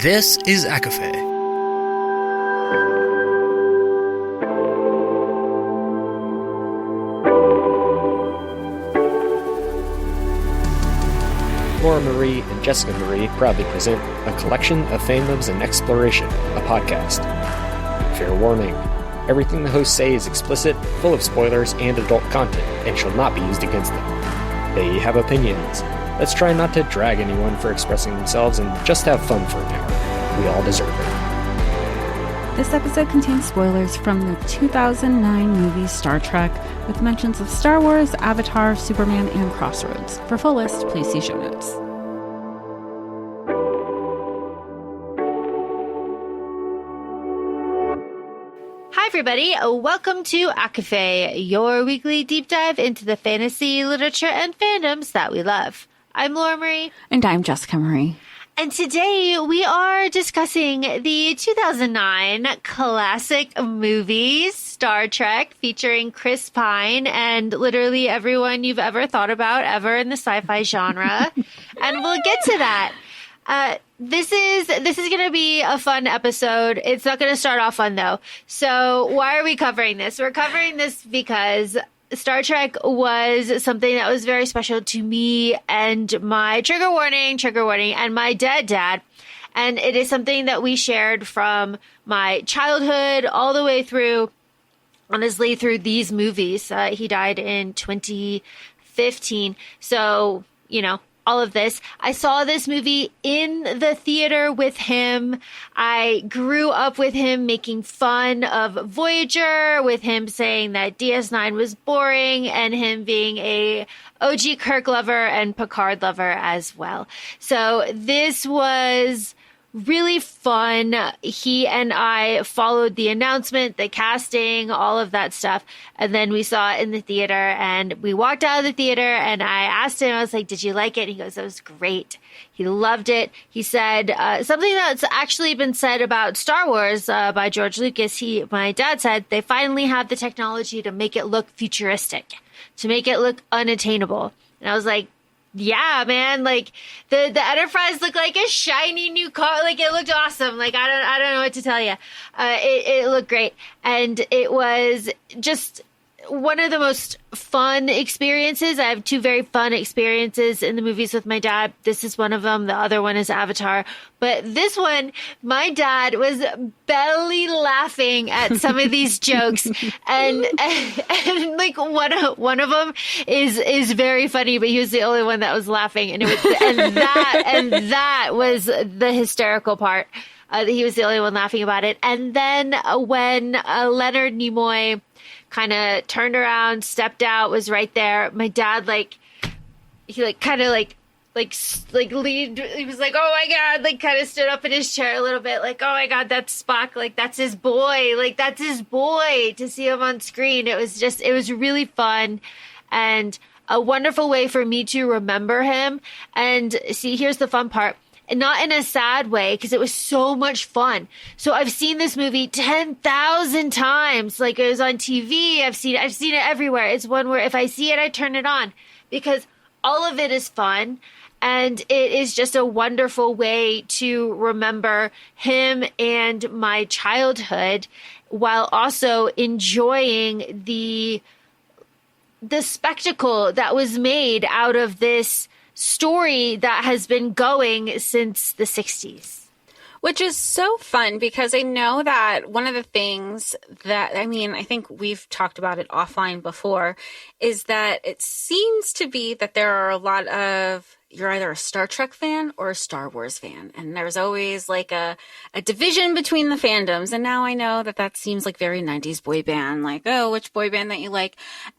This is ACOFAE. Laura Marie and Jessica Marie proudly present a collection of fandoms and exploration, a podcast. Fair warning, everything the hosts say is explicit, full of spoilers and adult content, and shall not be used against them. They have opinions. Let's try not to drag anyone for expressing themselves and just have fun for an hour. We all deserve it. This episode contains spoilers from the 2009 movie Star Trek, with mentions of Star Wars, Avatar, Superman, and Crossroads. For full list, please see show notes. Hi everybody, welcome to ACOFAE, your weekly deep dive into the fantasy, literature, and fandoms that we love. I'm Laura Marie. And I'm Jessica Marie. And today we are discussing the 2009 classic movie Star Trek, featuring Chris Pine and literally everyone you've ever thought about ever in the sci-fi genre. And we'll get to that. This is going to be a fun episode. It's not going to start off fun though. So why are we covering this? We're covering this because Star Trek was something that was very special to me and my trigger warning, and my dead dad. And it is something that we shared from my childhood all the way through, honestly, through these movies. He died in 2015. So, all of this. I saw this movie in the theater with him. I grew up with him making fun of Voyager, with him saying that DS9 was boring, and him being a OG Kirk lover and Picard lover as well. So this was really fun. He and I followed the announcement, the casting, all of that stuff. And then we saw it in the theater, and we walked out of the theater, and I asked him, I was like, did you like it? And he goes, that was great. He loved it. He said something that's actually been said about Star Wars by George Lucas. My dad said they finally have the technology to make it look futuristic, to make it look unattainable. And I was like, yeah, man, like the Enterprise looked like a shiny new car. Like it looked awesome. Like I don't know what to tell you. It looked great. And it was just one of the most fun experiences. I have two very fun experiences in the movies with my dad. This is one of them. The other one is Avatar. But this one, my dad was belly laughing at some of these jokes. And like one of them is very funny, but he was the only one that was laughing. And that was the hysterical part. That he was the only one laughing about it. And then when Leonard Nimoy kind of turned around, stepped out, was right there. My dad, leaned, he was like, oh my God, like kind of stood up in his chair a little bit, like, oh my God, that's Spock, like that's his boy, to see him on screen. It was really fun and a wonderful way for me to remember him. And see, here's the fun part. And not in a sad way, because it was so much fun. So I've seen this movie 10,000 times. Like it was on TV. I've seen it everywhere. It's one where if I see it, I turn it on, because all of it is fun. And it is just a wonderful way to remember him and my childhood, while also enjoying the spectacle that was made out of this story that has been going since the 60s. Which is so fun, because I know that one of the things that, I think we've talked about it offline before, is that it seems to be that there are a lot of, you're either a Star Trek fan or a Star Wars fan. And there's always like a division between the fandoms. And now I know that seems like very 90s boy band, like, oh, which boy band that you like.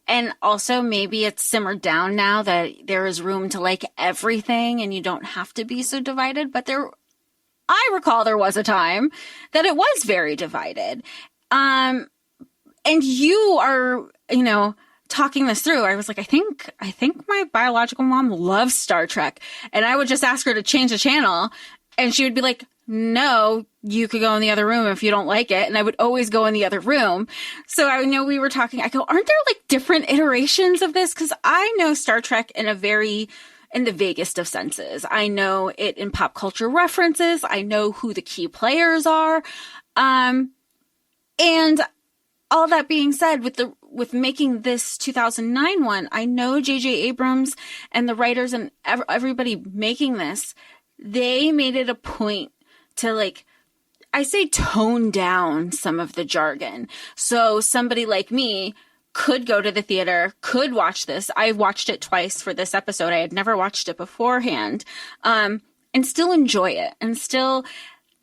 And also maybe it's simmered down now that there is room to like everything and you don't have to be so divided. But I recall there was a time that it was very divided. And you are, talking this through, I was like, I think my biological mom loves Star Trek. And I would just ask her to change the channel, and she would be like, no, you could go in the other room if you don't like it. And I would always go in the other room. So I know we were talking, I go, aren't there like different iterations of this? Because I know Star Trek in a very in the vaguest of senses. I know it in pop culture references. I know who the key players are. And all that being said, with making this 2009 one, I know J.J. Abrams and the writers and everybody making this, they made it a point to, like, I say tone down some of the jargon. So somebody like me could go to the theater, could watch this. I watched it twice for this episode. I had never watched it beforehand, and still enjoy it and still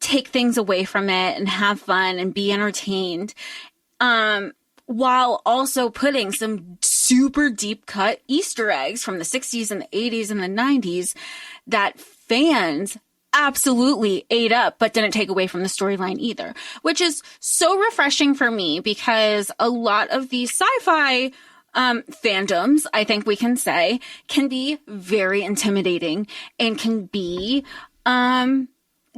take things away from it and have fun and be entertained. While also putting some super deep cut Easter eggs from the 60s and the 80s and the 90s that fans absolutely ate up, but didn't take away from the storyline either, which is so refreshing for me because a lot of these sci-fi fandoms, I think we can say, can be very intimidating and can be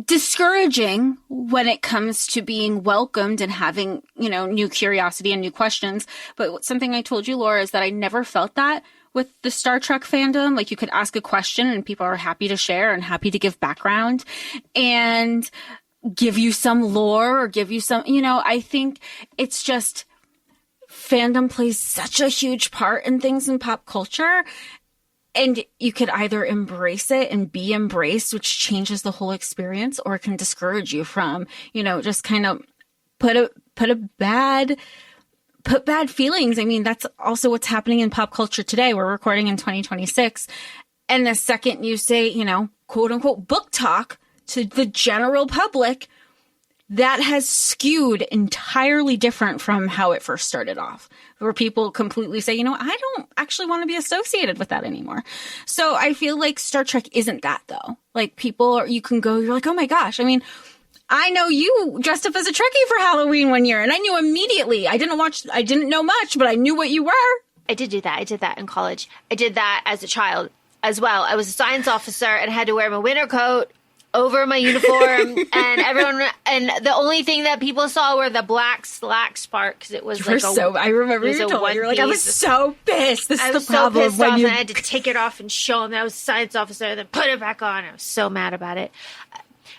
discouraging when it comes to being welcomed and having, new curiosity and new questions. But something I told you, Laura, is that I never felt that with the Star Trek fandom. Like, you could ask a question and people are happy to share and happy to give background and give you some lore or give you some, I think it's just fandom plays such a huge part in things in pop culture. And you could either embrace it and be embraced, which changes the whole experience, or it can discourage you from, just kind of put bad feelings. I mean, that's also what's happening in pop culture today. We're recording in 2026. And the second you say, quote unquote, book talk to the general public, that has skewed entirely different from how it first started off, where people completely say, I don't actually want to be associated with that anymore. So I feel like Star Trek isn't that, though. Like, you can go, you're like, oh my gosh. I mean, I know you dressed up as a Trekkie for Halloween one year, and I knew immediately. I didn't know much, but I knew what you were. I did do that. I did that in college. I did that as a child as well. I was a science officer and had to wear my winter coat over my uniform, and the only thing that people saw were the black slacks part, because it was I remember you told me, you were like, I was so pissed. This is the problem. I was so pissed off, and I had to take it off and show them that I was a science officer, and then put it back on. I was so mad about it.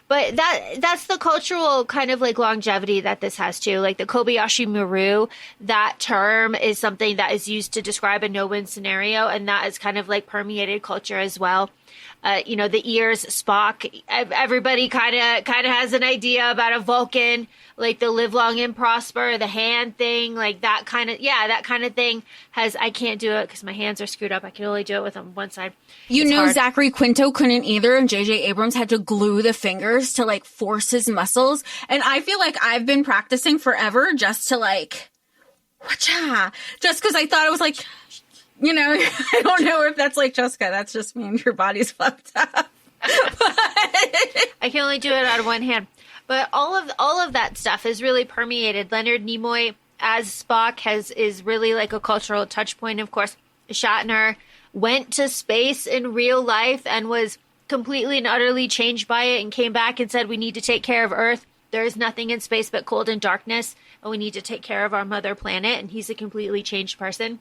But that's the cultural kind of like longevity that this has too. Like the Kobayashi Maru, that term is something that is used to describe a no-win scenario, and that is kind of like permeated culture as well. The ears, Spock, everybody kind of has an idea about a Vulcan, like the live long and prosper, the hand thing, like that kind of thing I can't do it because my hands are screwed up. I can only do it with one side. It's hard. Zachary Quinto couldn't either, and J.J. Abrams had to glue the fingers to like force his muscles. And I feel like I've been practicing forever just to like, whatcha, just because I thought it was like, I don't know if that's like, Jessica, that's just means your body's fucked up. I can only do it out of one hand. But all of that stuff is really permeated. Leonard Nimoy as Spock is really like a cultural touch point. Of course, Shatner went to space in real life and was completely and utterly changed by it and came back and said, we need to take care of Earth. There is nothing in space but cold and darkness, and we need to take care of our mother planet. And he's a completely changed person.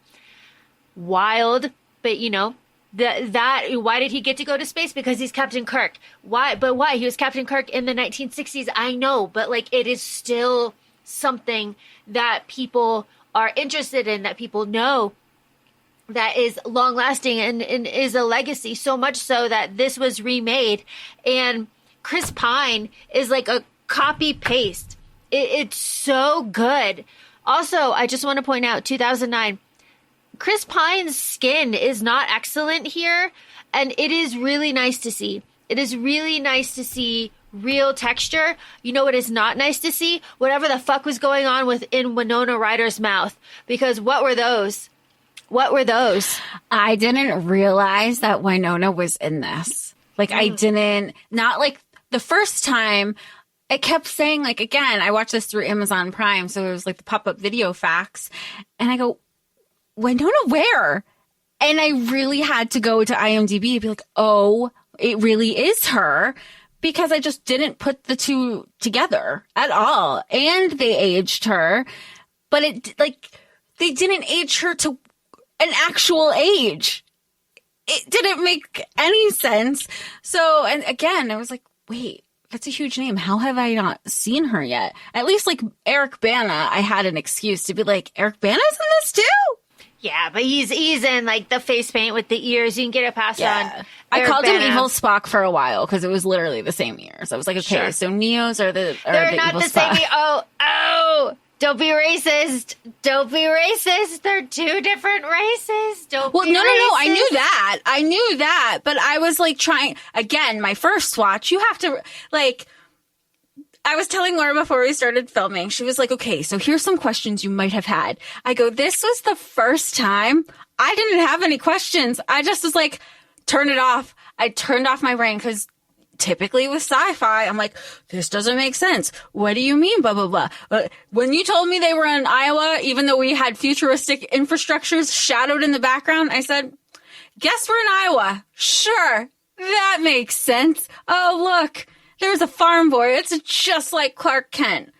Wild, but why did he get to go to space? Because he's Captain Kirk. Why? But why? He was Captain Kirk in the 1960s. I know, but like it is still something that people are interested in, that people know, that is long lasting and is a legacy. So much so that this was remade, and Chris Pine is like a copy paste. It's so good. Also, I just want to point out 2009. Chris Pine's skin is not excellent here, and it is really nice to see. It is really nice to see real texture. You know what is not nice to see? Whatever the fuck was going on within Winona Ryder's mouth. Because what were those? What were those? I didn't realize that Winona was in this. Like, I didn't, not like the first time. It kept saying, like, again, I watched this through Amazon Prime, so it was like the pop-up video facts. And I go, Winona where? And I really had to go to IMDb and be like, oh, it really is her, because I just didn't put the two together at all. And they aged her, but they didn't age her to an actual age. it didn't make any sense. So, and again, I was like, wait, that's a huge name. How have I not seen her yet? At least like Eric Bana, I had an excuse to be like, Eric Bana's in this too? Yeah, but he's in like the face paint with the ears. You can get a pass on. I called him Bana. Evil Spock for a while because it was literally the same ears. I was like, okay, so Neos are the They're not Evil the Spock. same. Oh, don't be racist. Don't be racist. They're two different races. Don't be racist. No. I knew that. But I was like trying, again, my first watch, you have to like, I was telling Laura before we started filming, she was like, okay, so here's some questions you might have had. I go, this was the first time I didn't have any questions. I just was like, turn it off. I turned off my brain because typically with sci-fi, I'm like, this doesn't make sense. What do you mean, blah, blah, blah. But when you told me they were in Iowa, even though we had futuristic infrastructures shadowed in the background, I said, guess we're in Iowa. Sure, that makes sense. Oh, look. There's a farm boy. It's just like Clark Kent.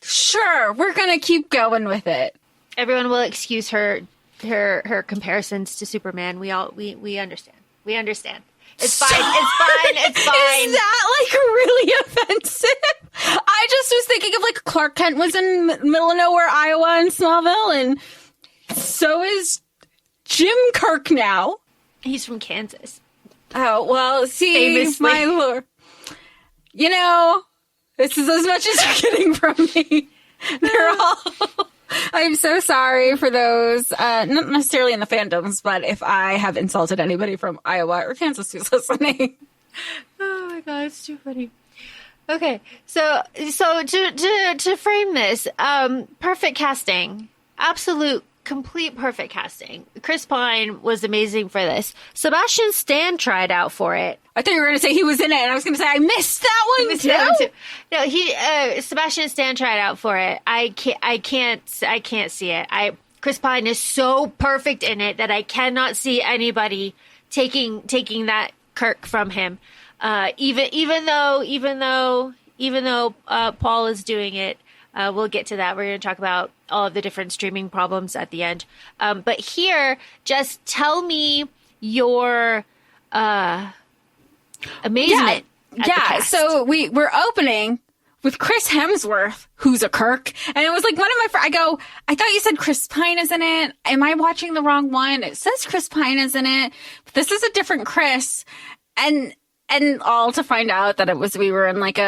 Sure, we're going to keep going with it. Everyone will excuse her comparisons to Superman. We understand. We understand. It's fine. It's fine. Is that like really offensive? I just was thinking of like Clark Kent was in middle of nowhere, Iowa and Smallville, and so is Jim Kirk now. He's from Kansas. Oh, well, see, Famously. my lord. You know, this is as much as you're getting from me. They're all... I'm so sorry for those, not necessarily in the fandoms, but if I have insulted anybody from Iowa or Kansas who's listening. Oh my god, it's too funny. Okay, so to frame this, perfect casting, absolute, complete perfect casting. Chris Pine was amazing for this. Sebastian Stan tried out for it. I thought you were going to say he was in it, and I was going to say I missed that one too. No, Sebastian Stan tried out for it. I can't see it. Chris Pine is so perfect in it that I cannot see anybody taking that Kirk from him. Even though Paul is doing it. We'll get to that. We're going to talk about all of the different streaming problems at the end. But here, just tell me your amazement. at the cast. So we're opening with Chris Hemsworth, who's a Kirk. And it was like one of my friends, I thought you said Chris Pine is in it. Am I watching the wrong one? It says Chris Pine is in it. But this is a different Chris. And all to find out that we were in like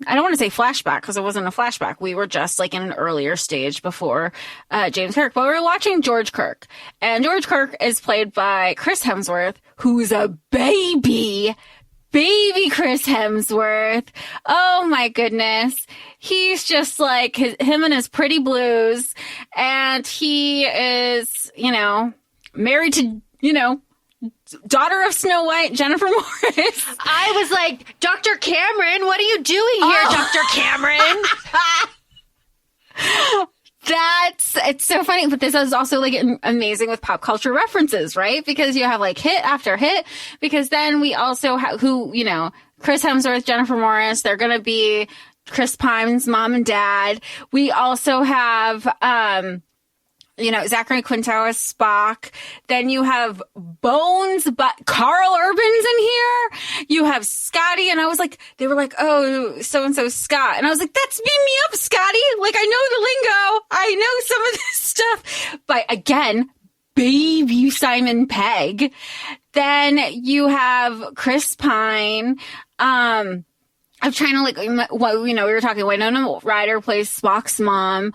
I don't want to say flashback because it wasn't a flashback. We were just like in an earlier stage before James Kirk. But we were watching George Kirk. And George Kirk is played by Chris Hemsworth, who's a baby Chris Hemsworth. Oh my goodness. He's just like him and his pretty blues. And he is, married to, daughter of Snow White, Jennifer Morris. I was like, Dr. Cameron, what are you doing here, Dr. Cameron? It's so funny, but this is also like amazing with pop culture references, right? Because you have like hit after hit, because then we also have Chris Hemsworth, Jennifer Morris, they're going to be Chris Pine's mom and dad. We also have, Zachary Quinto as Spock. Then you have Bones, but Carl Urban's in here. You have Scotty, and I was like, they were like, oh, so-and-so Scott. And I was like, that's beam me up, Scotty. Like, I know the lingo. I know some of this stuff. But again, baby Simon Pegg. Then you have Chris Pine. I'm trying to we were talking, Winona Ryder plays Spock's mom.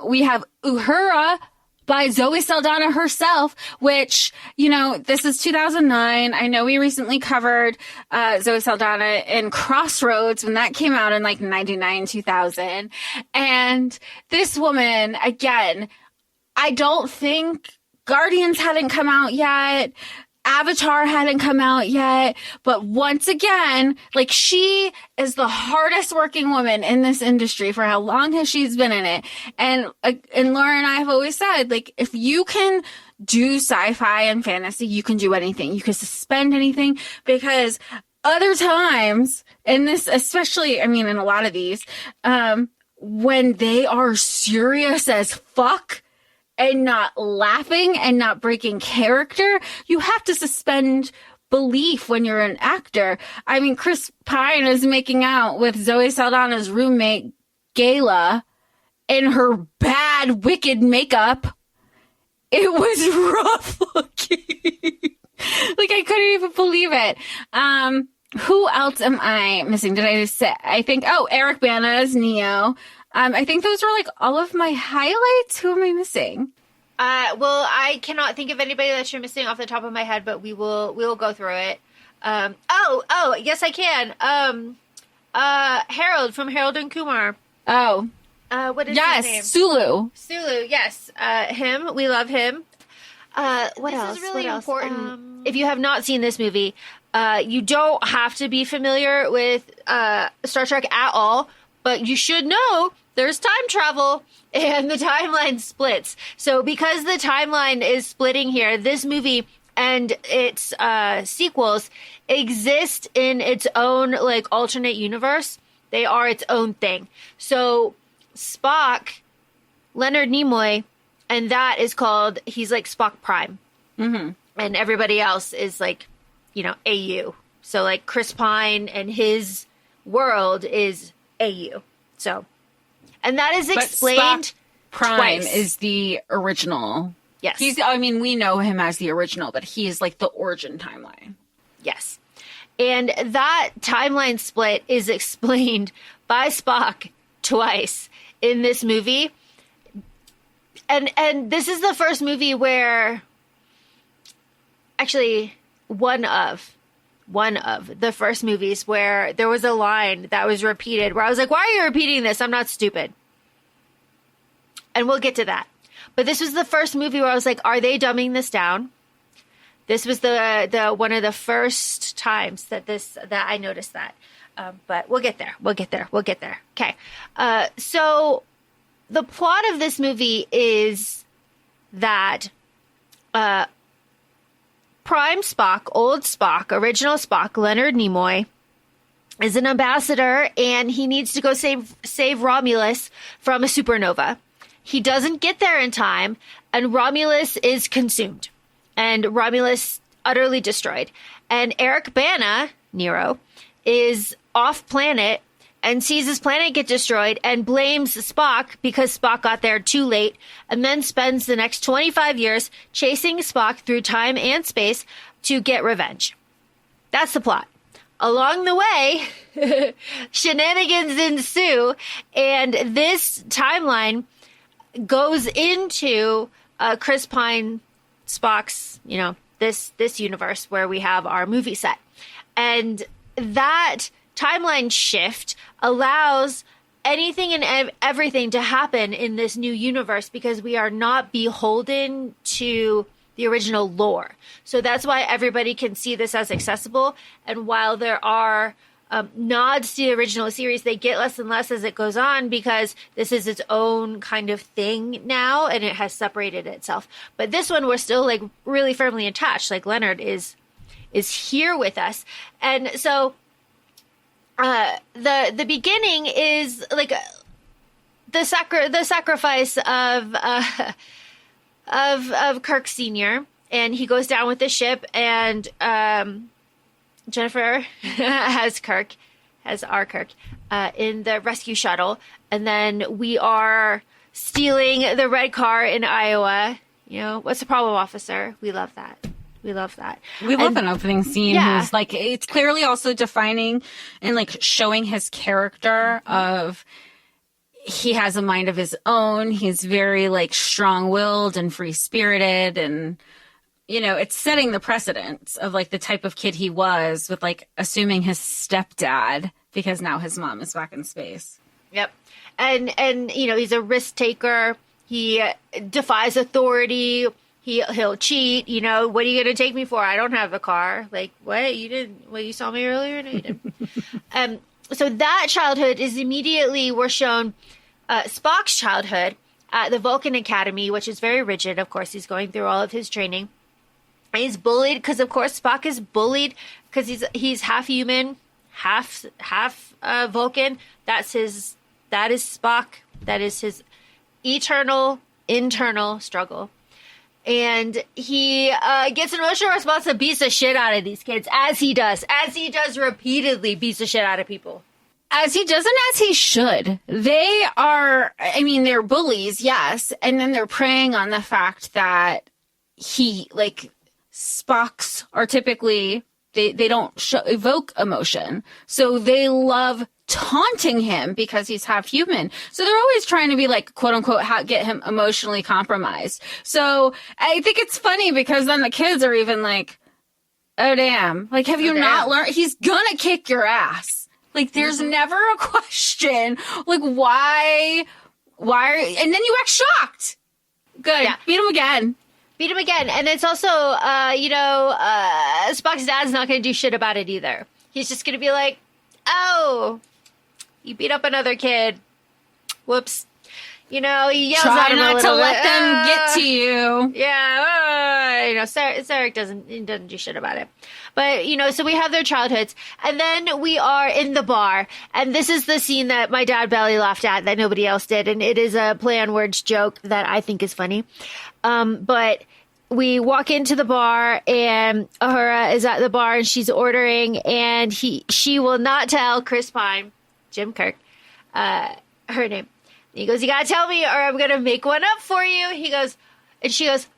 We have Uhura by Zoe Saldana herself, which, this is 2009. I know we recently covered Zoe Saldana in Crossroads when that came out in 99, 2000. And this woman, again, I don't think Guardians hadn't come out yet. Avatar hadn't come out yet, but once again, she is the hardest working woman in this industry for how long has she's been in it. And Laura and I have always said, if you can do sci-fi and fantasy, you can do anything. You can suspend anything, because other times in this, especially, in a lot of these, when they are serious as fuck, and not laughing and not breaking character. You have to suspend belief when you're an actor. I mean, Chris Pine is making out with Zoe Saldana's roommate, Gayla, in her bad, wicked makeup. It was rough looking. Like, I couldn't even believe it. Who else am I missing? Did I just say? I think, Eric Bana as Neo. I think those were like all of my highlights. Who am I missing? Well, I cannot think of anybody that you're missing off the top of my head, but we will go through it. Yes, I can. Harold from Harold and Kumar. Oh. What is his name? Sulu. Sulu, yes. Him. We love him. What else? This is really important. If you have not seen this movie, you don't have to be familiar with Star Trek at all, but you should know there's time travel and the timeline splits. So because the timeline is splitting here, this movie and its sequels exist in its own like alternate universe. They are its own thing. So Spock, Leonard Nimoy, and that is called, he's like Spock Prime. Mm-hmm. And everybody else is like, AU. So like Chris Pine and his world is AU. So, and that is explained. Spock Prime is the original. Yes. We know him as the original, but he is like the origin timeline. Yes. And that timeline split is explained by Spock twice in this movie. And this is the first movie where, actually, one of the first movies where there was a line that was repeated where I was like, why are you repeating this? I'm not stupid. And we'll get to that. But this was the first movie where I was like, are they dumbing this down? This was the one of the first times that I noticed that. But we'll get there. Okay. So the plot of this movie is that Prime Spock, old Spock, original Spock, Leonard Nimoy, is an ambassador, and he needs to go save Romulus from a supernova. He doesn't get there in time, and Romulus is consumed, and Romulus utterly destroyed. And Eric Bana, Nero, is off planet and sees his planet get destroyed and blames Spock because Spock got there too late, and then spends the next 25 years chasing Spock through time and space to get revenge. That's the plot. Along the way, shenanigans ensue, and this timeline goes into Chris Pine Spock's, this universe where we have our movie set. And that timeline shift allows anything and everything to happen in this new universe because we are not beholden to the original lore. So that's why everybody can see this as accessible. And while there are nods to the original series, they get less and less as it goes on because this is its own kind of thing now and it has separated itself. But this one, we're still like really firmly attached. Like Leonard is here with us. And so the beginning is like the sacrifice of Kirk Sr., and he goes down with the ship, and Jennifer has our Kirk in the rescue shuttle, and then we are stealing the red car in Iowa. What's the problem, officer? We love that. We love an opening scene. Yeah. Who's like, it's clearly also defining and like showing his character of he has a mind of his own. He's very like strong-willed and free-spirited, and it's setting the precedence of like the type of kid he was with like assuming his stepdad because now his mom is back in space. Yep. And he's a risk taker. He defies authority. He'll cheat. What are you going to take me for? I don't have a car. Like, what? You saw me earlier? No, you didn't. So that childhood is immediately, we're shown Spock's childhood at the Vulcan Academy, which is very rigid. Of course, he's going through all of his training. He's bullied because, of course, Spock is bullied because he's half human, half Vulcan. That is Spock. That is his eternal internal struggle. And he gets an emotional response and beats the shit out of these kids, as he does repeatedly, beats the shit out of people. As he does and as he should. They are, I mean, they're bullies, yes. And then they're preying on the fact that Spocks are typically, they don't evoke emotion. So they love taunting him because he's half human. So they're always trying to be like, quote unquote, get him emotionally compromised. So I think it's funny because then the kids are even like, oh damn, like, have you not learned? He's gonna kick your ass. Like, there's never a question. Like, why and then you act shocked. Good. Yeah. Beat him again. And it's also, Spock's dad's not going to do shit about it either. He's just going to be like, oh, you beat up another kid. Whoops. He yells at him a little bit. Try not to let them get to you. Yeah. Sarek doesn't do shit about it. But, so we have their childhoods. And then we are in the bar. And this is the scene that my dad belly laughed at that nobody else did. And it is a play on words joke that I think is funny. But we walk into the bar and Uhura is at the bar and she's ordering. And she will not tell Chris Pine, Jim Kirk, her name. He goes, you gotta tell me or I'm gonna make one up for you. She goes,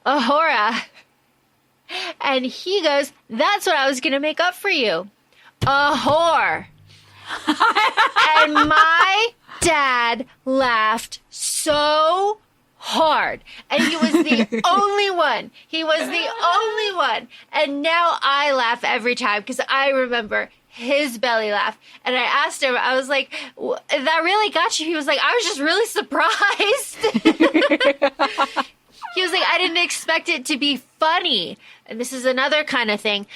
Uhura. And he goes, that's what I was gonna make up for you. A whore. And my dad laughed so hard. And he was the only one. And now I laugh every time because I remember his belly laugh. And I asked him, I was like, that really got you? He was like, I was just really surprised. He was like, I didn't expect it to be funny. And this is another kind of thing.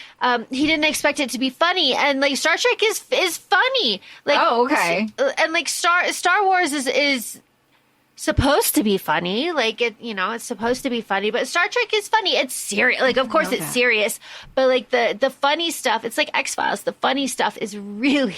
He didn't expect it to be funny. And like Star Trek is funny. Like, oh, okay. And like Star Wars is supposed to be funny. Like it's supposed to be funny, but Star Trek is funny. It's serious. Like, of course it's serious, but like the funny stuff, it's like X-Files. The funny stuff is really,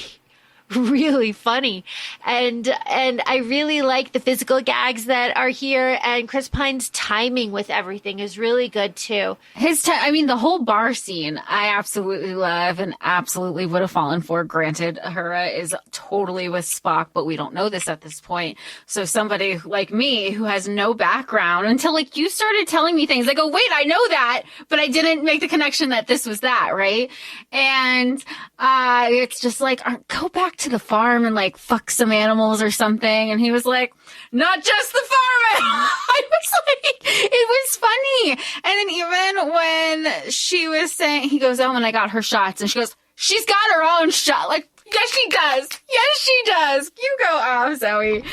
really funny. And I really like the physical gags that are here, and Chris Pine's timing with everything is really good too. The whole bar scene I absolutely love and absolutely would have fallen for. Granted, Uhura is totally with Spock, but we don't know this at this point. So somebody like me who has no background until like you started telling me things, I go, wait, I know that, but I didn't make the connection that this was that, right? And it's just like, go back to the farm and like fuck some animals or something. And he was like, not just the farm. I was like, it was funny. And then even when she was saying, he goes, oh, and I got her shots. And she goes, she's got her own shot. Like, yes, she does. Yes, she does. You go off, Zoe.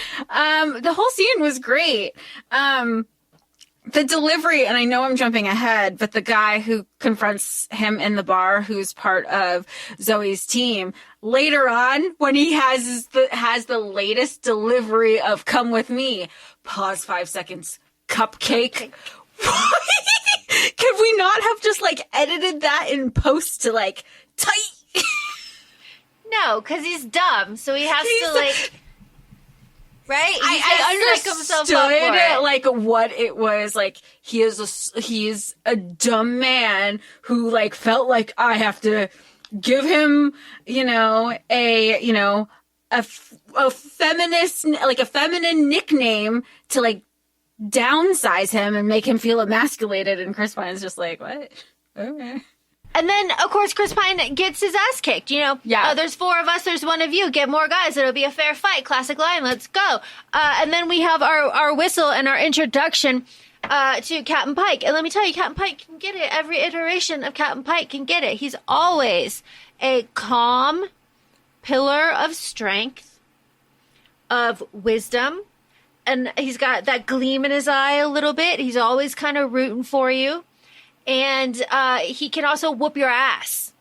The whole scene was great. The delivery, and I know I'm jumping ahead, but the guy who confronts him in the bar, who's part of Zoe's team, later on, when he has the latest delivery of "Come with me," pause 5 seconds, cupcake. Could we not have just like edited that in post to like tight? No, because he's dumb, so he has to like. Right? I understood like what it was. Like he is a dumb man who like felt like I have to give him, a feminist, like a feminine nickname to like downsize him and make him feel emasculated. And Chris Pine's just like, what? Okay. And then, of course, Chris Pine gets his ass kicked, Yeah. There's 4 of us, there's 1 of you. Get more guys. It'll be a fair fight. Classic line. Let's go. And then we have our whistle and our introduction to Captain Pike. And let me tell you, Captain Pike can get it. Every iteration of Captain Pike can get it. He's always a calm pillar of strength, of wisdom. And he's got that gleam in his eye a little bit. He's always kind of rooting for you. And he can also whoop your ass.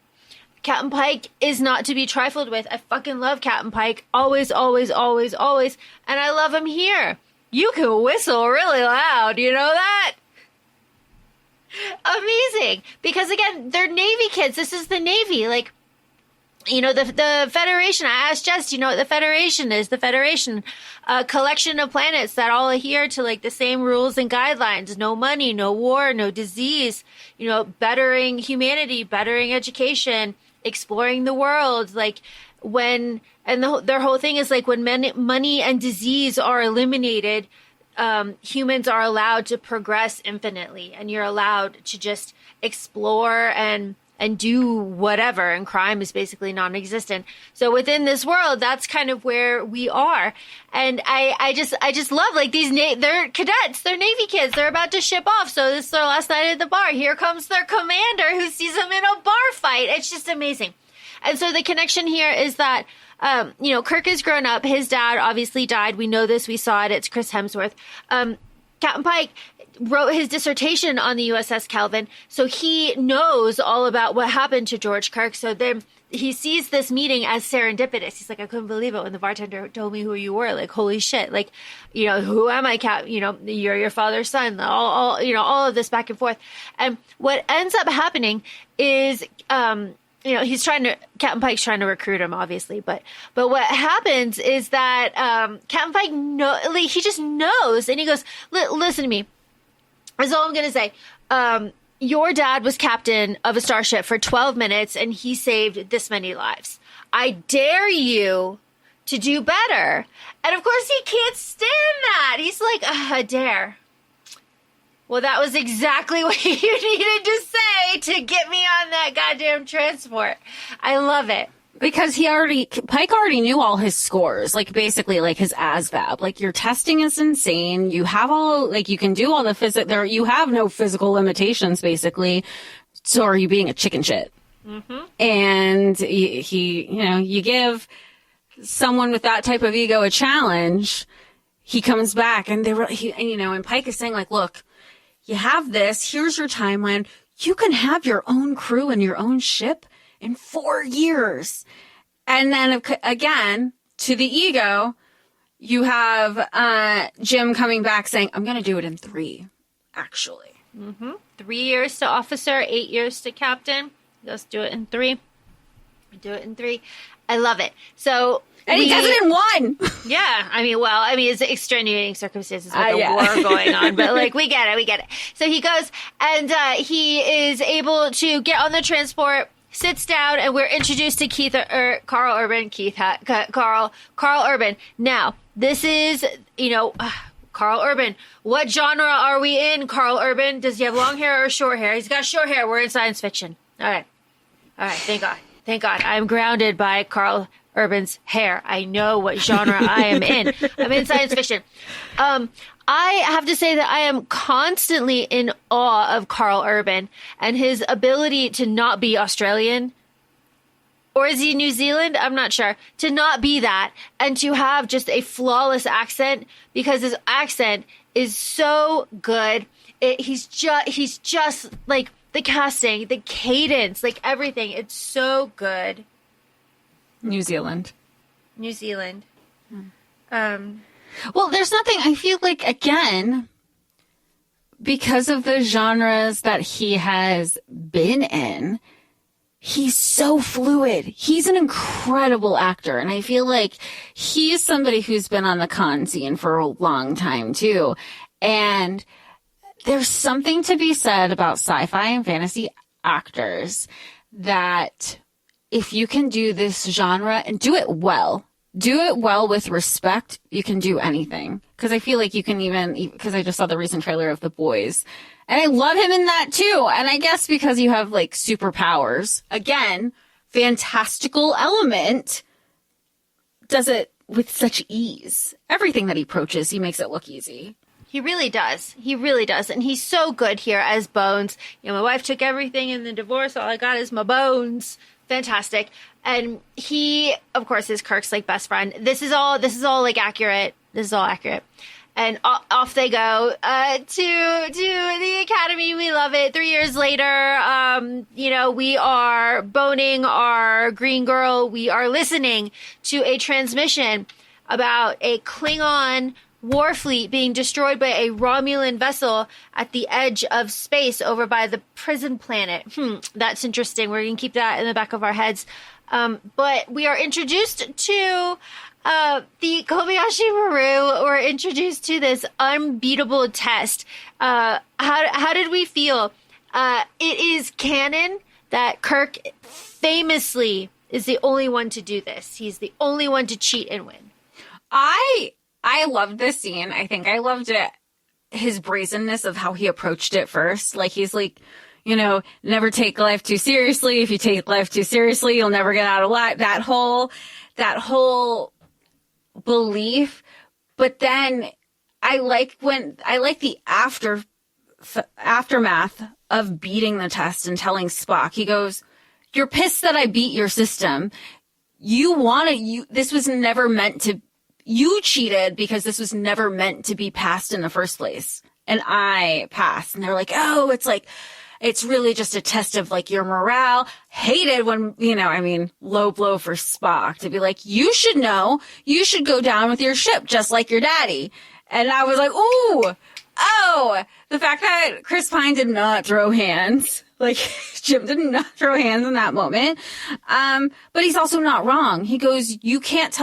Captain Pike is not to be trifled with. I fucking love Captain Pike. Always, always, always, always. And I love him here. You can whistle really loud. You know that? Amazing. Because, again, they're Navy kids. This is the Navy. Like, the Federation, I asked Jess, do you know what the Federation is? The Federation, a collection of planets that all adhere to like the same rules and guidelines. No money, no war, no disease, bettering humanity, bettering education, exploring the world. Like their whole thing is like when money and disease are eliminated, humans are allowed to progress infinitely, and you're allowed to just explore and do whatever, and crime is basically non-existent. So within this world, that's kind of where we are. And I just love like these, they're cadets, they're Navy kids, they're about to ship off. So this is their last night at the bar. Here comes their commander who sees them in a bar fight. It's just amazing. And so the connection here is that, Kirk has grown up. His dad obviously died. We know this. We saw it. It's Chris Hemsworth. Captain Pike wrote his dissertation on the USS Kelvin, so he knows all about what happened to George Kirk. So then he sees this meeting as serendipitous. He's like, I couldn't believe it when the bartender told me who you were. Like, holy shit! Like, who am I, Cap? You're your father's son. All of this back and forth. And what ends up happening is, Captain Pike's trying to recruit him, obviously, but what happens is that Captain Pike he just knows, and he goes, listen to me. That's all I'm going to say. Your dad was captain of a starship for 12 minutes, and he saved this many lives. I dare you to do better. And of course, he can't stand that. He's like, I dare. Well, that was exactly what you needed to say to get me on that goddamn transport. I love it. Because Pike already knew all his scores, like basically like his ASVAB. Like your testing is insane. You have you can do all the you have no physical limitations basically. So are you being a chicken shit? Mm-hmm. And you give someone with that type of ego a challenge, he comes back and and Pike is saying like, look, you have this, here's your timeline. You can have your own crew and your own ship in 4 years. And then again, to the ego, you have Jim coming back saying, I'm going to do it in 3, actually. Mm-hmm. 3 years to officer, 8 years to captain. Let's do it in 3. Do it in 3. I love it. So... And he does it in 1. Yeah. It's extenuating circumstances with a war going on, but like, we get it. So he goes and he is able to get on the transport, sits down, and we're introduced to Carl Urban. Now, this is, Carl Urban. What genre are we in, Carl Urban? Does he have long hair or short hair? He's got short hair. We're in science fiction. All right. Thank God. I'm grounded by Carl Urban's hair. I know what genre I am in. I'm in science fiction. I have to say that I am constantly in awe of Carl Urban and his ability to not be Australian. Or is he New Zealand? I'm not sure. To not be that and to have just a flawless accent, because his accent is so good. He's just like the casting, the cadence, like everything. It's so good. New Zealand. Well, there's nothing, I feel like, again, because of the genres that he has been in, he's so fluid. He's an incredible actor. And I feel like he's somebody who's been on the con scene for a long time, too. And there's something to be said about sci-fi and fantasy actors that... if you can do this genre and do it well with respect, you can do anything. Because I feel like you can because I just saw the recent trailer of The Boys. And I love him in that too. And I guess because you have like superpowers, again, fantastical element, does it with such ease. Everything that he approaches, he makes it look easy. He really does. And he's so good here as Bones. My wife took everything in the divorce. All I got is my bones. Fantastic. And he, of course, is Kirk's like best friend. This is all like accurate. This is all accurate. And off they go to the academy. We love it. 3 years later, we are boning our green girl. We are listening to a transmission about a Klingon war fleet being destroyed by a Romulan vessel at the edge of space over by the prison planet. That's interesting. We're going to keep that in the back of our heads. But we are introduced to the Kobayashi Maru. We're introduced to this unbeatable test. How did we feel? It is canon that Kirk famously is the only one to do this. He's the only one to cheat and win. I loved this scene. I think I loved it. His brazenness of how he approached it first. Like, he's like, you know, never take life too seriously. If you take life too seriously, you'll never get out alive. That whole belief. But then I like the aftermath of beating the test and telling Spock, he goes, "You're pissed that I beat your system. This was never meant to, you cheated because this was never meant to be passed in the first place. And I passed." And they're like, "Oh, it's really just a test of like your morale." Hated when, low blow for Spock to be like, "You should know, you should go down with your ship just like your daddy." And I was like, ooh, the fact that Chris Pine did not throw hands, like Jim did not throw hands in that moment. But he's also not wrong. He goes, you can't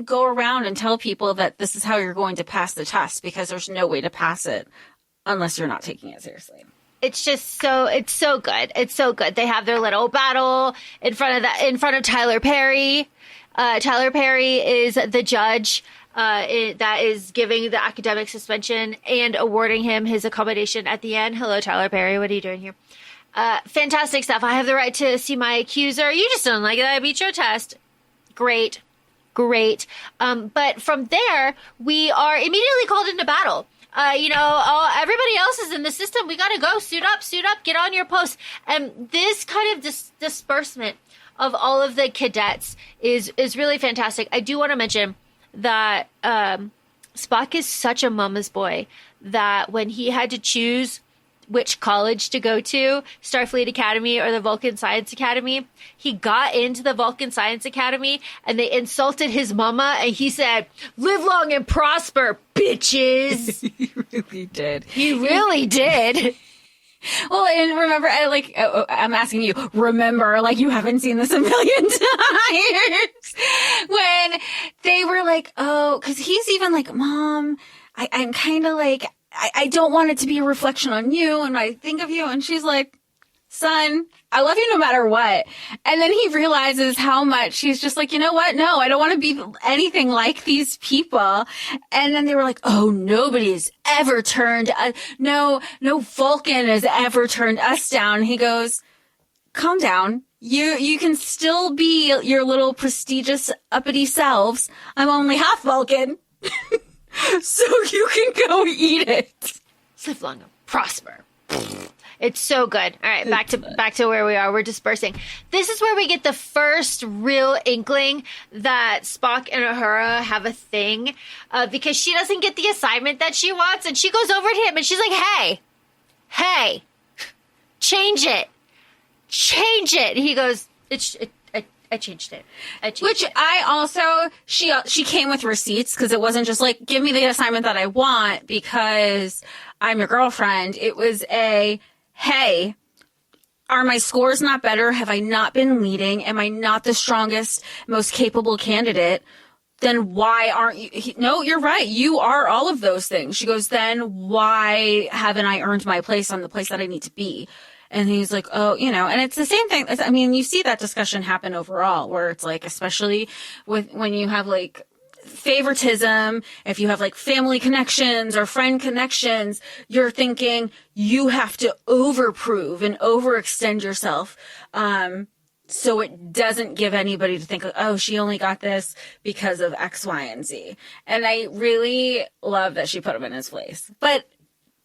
go around and tell people that this is how you're going to pass the test, because there's no way to pass it unless you're not taking it seriously. It's so good. It's so good. They have their little battle in front of Tyler Perry. Tyler Perry is the judge that is giving the academic suspension and awarding him his accommodation at the end. Hello, Tyler Perry. What are you doing here? Fantastic stuff. I have the right to see my accuser. You just don't like that I beat your test. Great. But from there, we are immediately called into battle. Everybody else is in the system. We got to go. Suit up, get on your post. And this kind of disbursement of all of the cadets is really fantastic. I do want to mention that Spock is such a mama's boy that when he had to choose which college to go to, Starfleet Academy or the Vulcan Science Academy, he got into the Vulcan Science Academy and they insulted his mama and he said, "Live long and prosper, bitches." He really did. He really did. Well, and remember, I'm asking you, remember, like, you haven't seen this a million times. When they were like, oh, because he's even like, "Mom, I'm kind of like, I don't want it to be a reflection on you, and I think of you." And she's like, "Son, I love you no matter what." And then he realizes how much he's just like, "You know what? No, I don't want to be anything like these people." And then they were like, "Oh, nobody's ever turned, no Vulcan has ever turned us down." He goes, "Calm down. You can still be your little prestigious uppity selves. I'm only half Vulcan." So you can go eat it. Live long and prosper. It's so good. All right, back to where we are. We're dispersing. This is where we get the first real inkling that Spock and Uhura have a thing, because she doesn't get the assignment that she wants, and she goes over to him and she's like, "Hey, change it." And he goes, I changed it. Which I also, she came with receipts, because it wasn't just like, "Give me the assignment that I want because I'm your girlfriend." It was hey, are my scores not better? Have I not been leading? Am I not the strongest, most capable candidate? Then why aren't you? No, you're right. You are all of those things. She goes, then why haven't I earned my place on the place that I need to be? And he's like, oh, and it's the same thing. I mean, you see that discussion happen overall, where it's like, especially when you have like favoritism, if you have like family connections or friend connections, you're thinking you have to overprove and overextend yourself. So it doesn't give anybody to think, oh, she only got this because of X, Y, and Z. And I really love that she put him in his place. But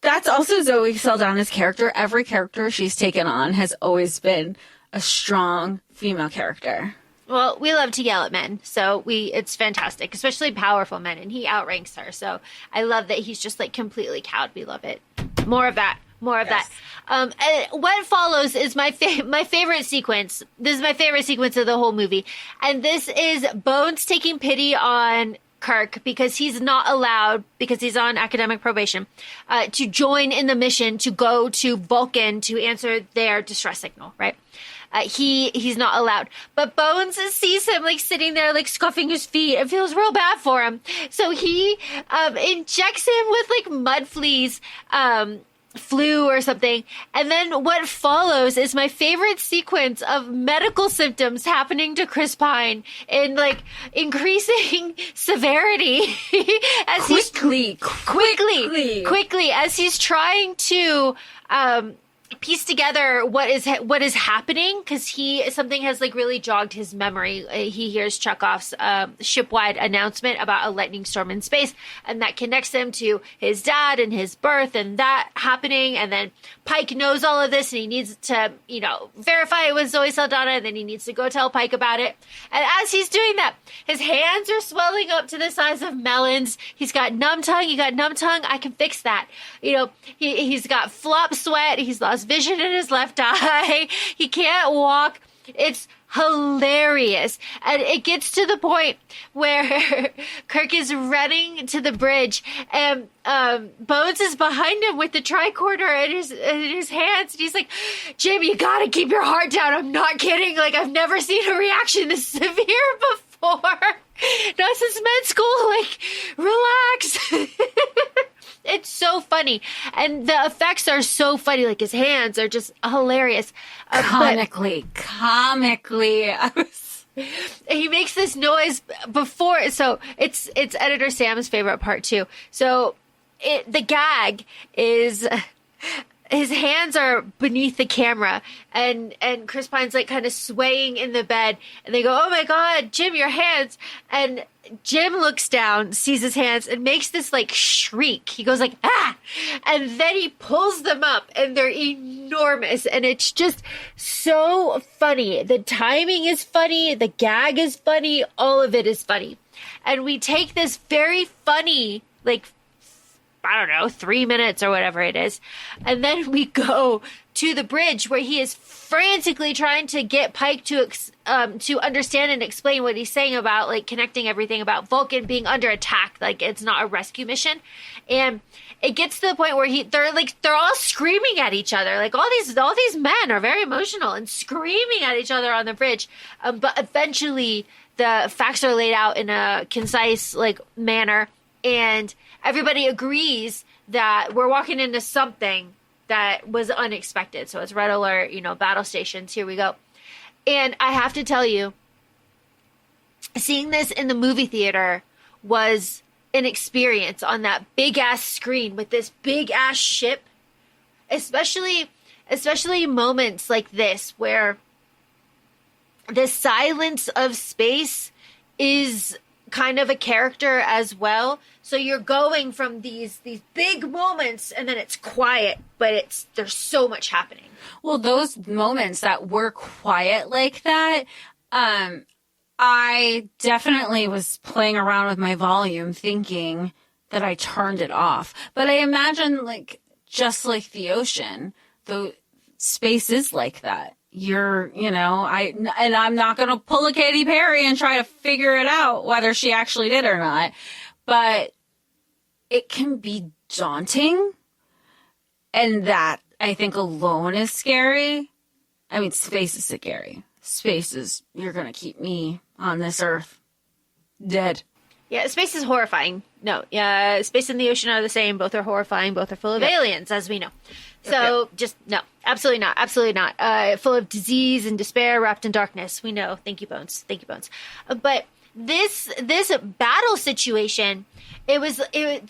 that's also Zoe Saldana's character. Every character she's taken on has always been a strong female character. Well, we love to yell at men, so it's fantastic, especially powerful men, and he outranks her. So I love that he's just like completely cowed. We love it. More of that. Yes. And what follows is my favorite sequence. This is my favorite sequence of the whole movie, and this is Bones taking pity on Kirk because he's not allowed, because he's on academic probation, to join in the mission to go to Vulcan to answer their distress signal, right? he's not allowed. But Bones sees him like sitting there, like scuffing his feet, and feels real bad for him. So he injects him with like mud fleas, flu or something. And then what follows is my favorite sequence of medical symptoms happening to Chris Pine in like increasing severity as quickly as he's trying to piece together what is happening, because something has like really jogged his memory. He hears Chekhov's shipwide announcement about a lightning storm in space, and that connects him to his dad and his birth and that happening. And then Pike knows all of this, and he needs to verify it with Zoe Saldana, and then he needs to go tell Pike about it. And as he's doing that, his hands are swelling up to the size of melons. He's got numb tongue. I can fix that. He's got flop sweat. He's lost vision in his left eye. He can't walk. It's hilarious. And it gets to the point where Kirk is running to the bridge, and Bones is behind him with the tricorder in his hands. And he's like, Jim, you gotta keep your heart down. I'm not kidding. Like, I've never seen a reaction this severe before. Not since med school. Like, relax. It's so funny. And the effects are so funny. Like, his hands are just hilarious. Comically. He makes this noise before. So it's editor Sam's favorite part too. So the gag is his hands are beneath the camera, and Chris Pine's like kind of swaying in the bed, and they go, "Oh my God, Jim, your hands!" And Jim looks down, sees his hands, and makes this like shriek. He goes like, "Ah!" And then he pulls them up, and they're enormous, and it's just so funny. The timing is funny, the gag is funny, all of it is funny. And we take this very funny, like, I don't know, 3 minutes or whatever it is. And then we go to the bridge where he is frantically trying to get Pike to understand and explain what he's saying about like connecting everything about Vulcan being under attack. Like, it's not a rescue mission. And it gets to the point where they're all screaming at each other. Like, all these men are very emotional and screaming at each other on the bridge. But eventually the facts are laid out in a concise like manner, and everybody agrees that we're walking into something that was unexpected. So it's red alert, battle stations. Here we go. And I have to tell you, seeing this in the movie theater was an experience on that big ass screen with this big ass ship, especially moments like this where the silence of space is kind of a character as well. So you're going from these big moments, and then it's quiet, but there's so much happening. Well, those moments that were quiet like that, I definitely was playing around with my volume thinking that I turned it off. But I imagine, like, just like the ocean, the space is like that. I'm not going to pull a Katy Perry and try to figure it out whether she actually did or not. But it can be daunting. And that, I think, alone is scary. I mean, space is scary. You're going to keep me on this earth dead. Yeah, space is horrifying. No, yeah, space and the ocean are the same. Both are horrifying. Both are full of aliens, as we know. So just no, absolutely not. Absolutely not. Full of disease and despair, wrapped in darkness. We know. Thank you, Bones. But this battle situation, it was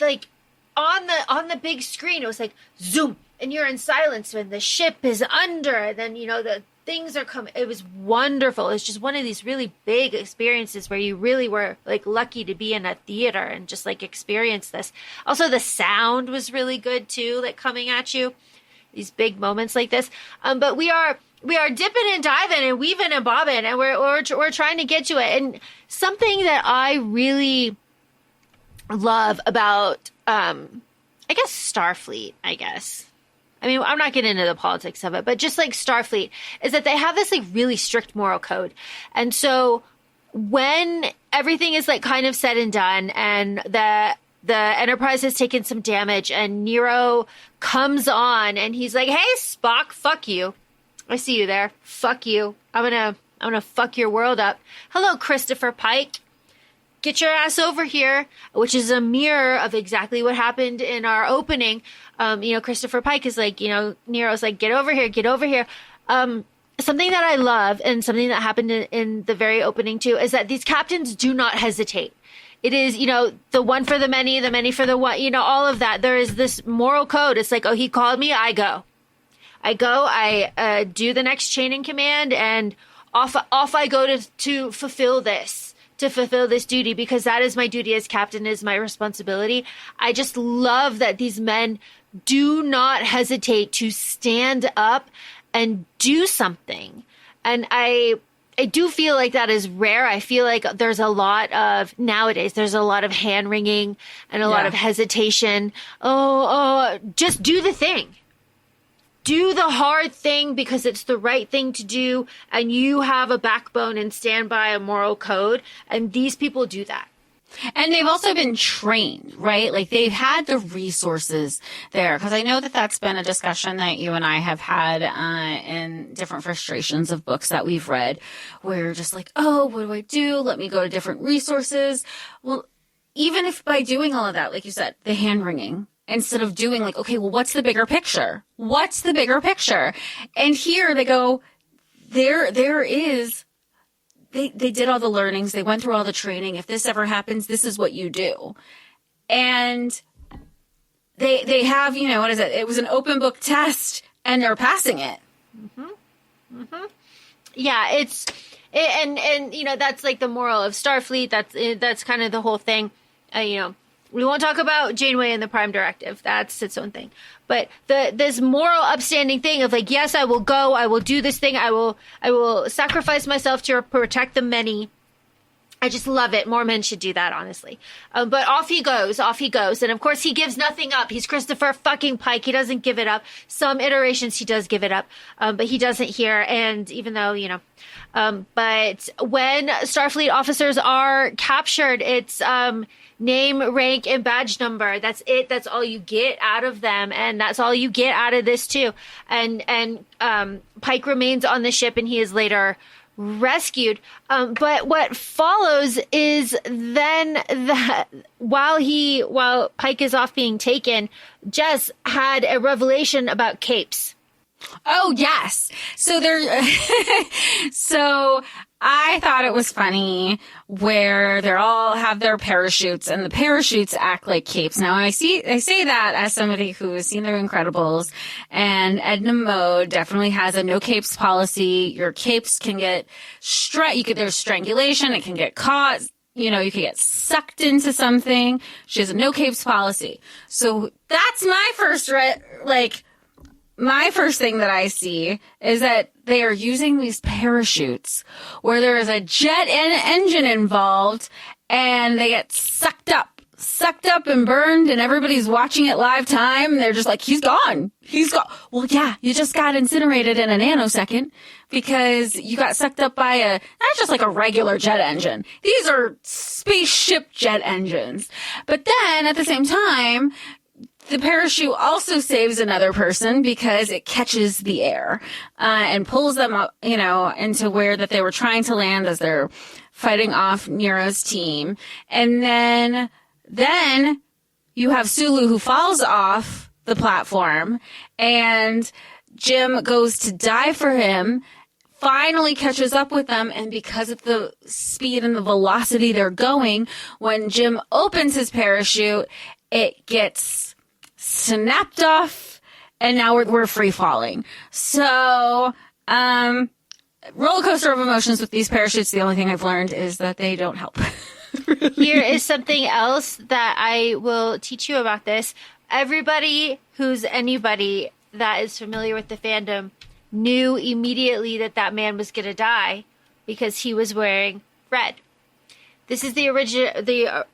like on the big screen. It was like zoom, and you're in silence when the ship is under. And then the things are coming. It was wonderful. It's just one of these really big experiences where you really were like lucky to be in a theater and just like experience this. Also, the sound was really good too, like coming at you. These big moments like this. But we are dipping and diving and weaving and bobbing, and we're trying to get to it. And something that I really love about, I guess, Starfleet, I mean, I'm not getting into the politics of it, but just like Starfleet is that they have this like really strict moral code. And so when everything is like kind of said and done, and the Enterprise has taken some damage, and Nero comes on and he's like, "Hey, Spock, fuck you." I see you there. Fuck you. I'm gonna fuck your world up. Hello, Christopher Pike. Get your ass over here, which is a mirror of exactly what happened in our opening. Christopher Pike is like, Nero's like, get over here, get over here. Something that I love and something that happened in the very opening too is that these captains do not hesitate. It is, the one for the many for the one, all of that. There is this moral code. It's like, oh, he called me, I go. I do the next chain in command, and off I go to fulfill this duty, because that is my duty as captain, is my responsibility. I just love that these men do not hesitate to stand up and do something. And I do feel like that is rare. I feel like nowadays there's a lot of hand wringing and a lot of hesitation. Just do the thing. Do the hard thing because it's the right thing to do, and you have a backbone and stand by a moral code. And these people do that. And they've also been trained, right? Like, they've had the resources there. Because I know that that's been a discussion that you and I have had in different frustrations of books that we've read, where you're just like, oh, what do I do? Let me go to different resources. Well, even if by doing all of that, like you said, the hand wringing, instead of doing like, okay, well, what's the bigger picture? What's the bigger picture? And here they go, there is, they did all the learnings. They went through all the training. If this ever happens, this is what you do. And they have, what is it? It was an open book test, and they're passing it. Mm-hmm. Mm-hmm. Yeah, that's like the moral of Starfleet. That's kind of the whole thing. We won't talk about Janeway and the Prime Directive. That's its own thing. But this moral upstanding thing of like, yes, I will go. I will do this thing. I will sacrifice myself to protect the many. I just love it. More men should do that, honestly. But off he goes. And of course, he gives nothing up. He's Christopher fucking Pike. He doesn't give it up. Some iterations he does give it up, but he doesn't here. And even though, but when Starfleet officers are captured, it's name, rank, and badge number. That's it. That's all you get out of them. And that's all you get out of this too. And Pike remains on the ship, and he is later rescued. But what follows is then that while Pike is off being taken, Jess had a revelation about capes. Oh, yes. So so I thought it was funny where they all have their parachutes, and the parachutes act like capes. Now, I say that as somebody who has seen The Incredibles, and Edna Mode definitely has a no capes policy. Your capes can get there's strangulation. It can get caught. You can get sucked into something. She has a no capes policy. So that's my first my first thing that I see is that they are using these parachutes where there is a jet engine involved, and they get sucked up and burned, and everybody's watching it live time. And they're just like, he's gone. Well, yeah, you just got incinerated in a nanosecond because you got sucked up by not just like a regular jet engine. These are spaceship jet engines. But then at the same time, the parachute also saves another person because it catches the air and pulls them up, into where that they were trying to land as they're fighting off Nero's team. And then you have Sulu, who falls off the platform, and Jim goes to dive for him, finally catches up with them, and because of the speed and the velocity they're going, when Jim opens his parachute, it gets snapped off, and now we're free falling. So, roller coaster of emotions with these parachutes. The only thing I've learned is that they don't help. Here is something else that I will teach you about this. Anybody that is familiar with the fandom knew immediately that man was going to die because he was wearing red. This is the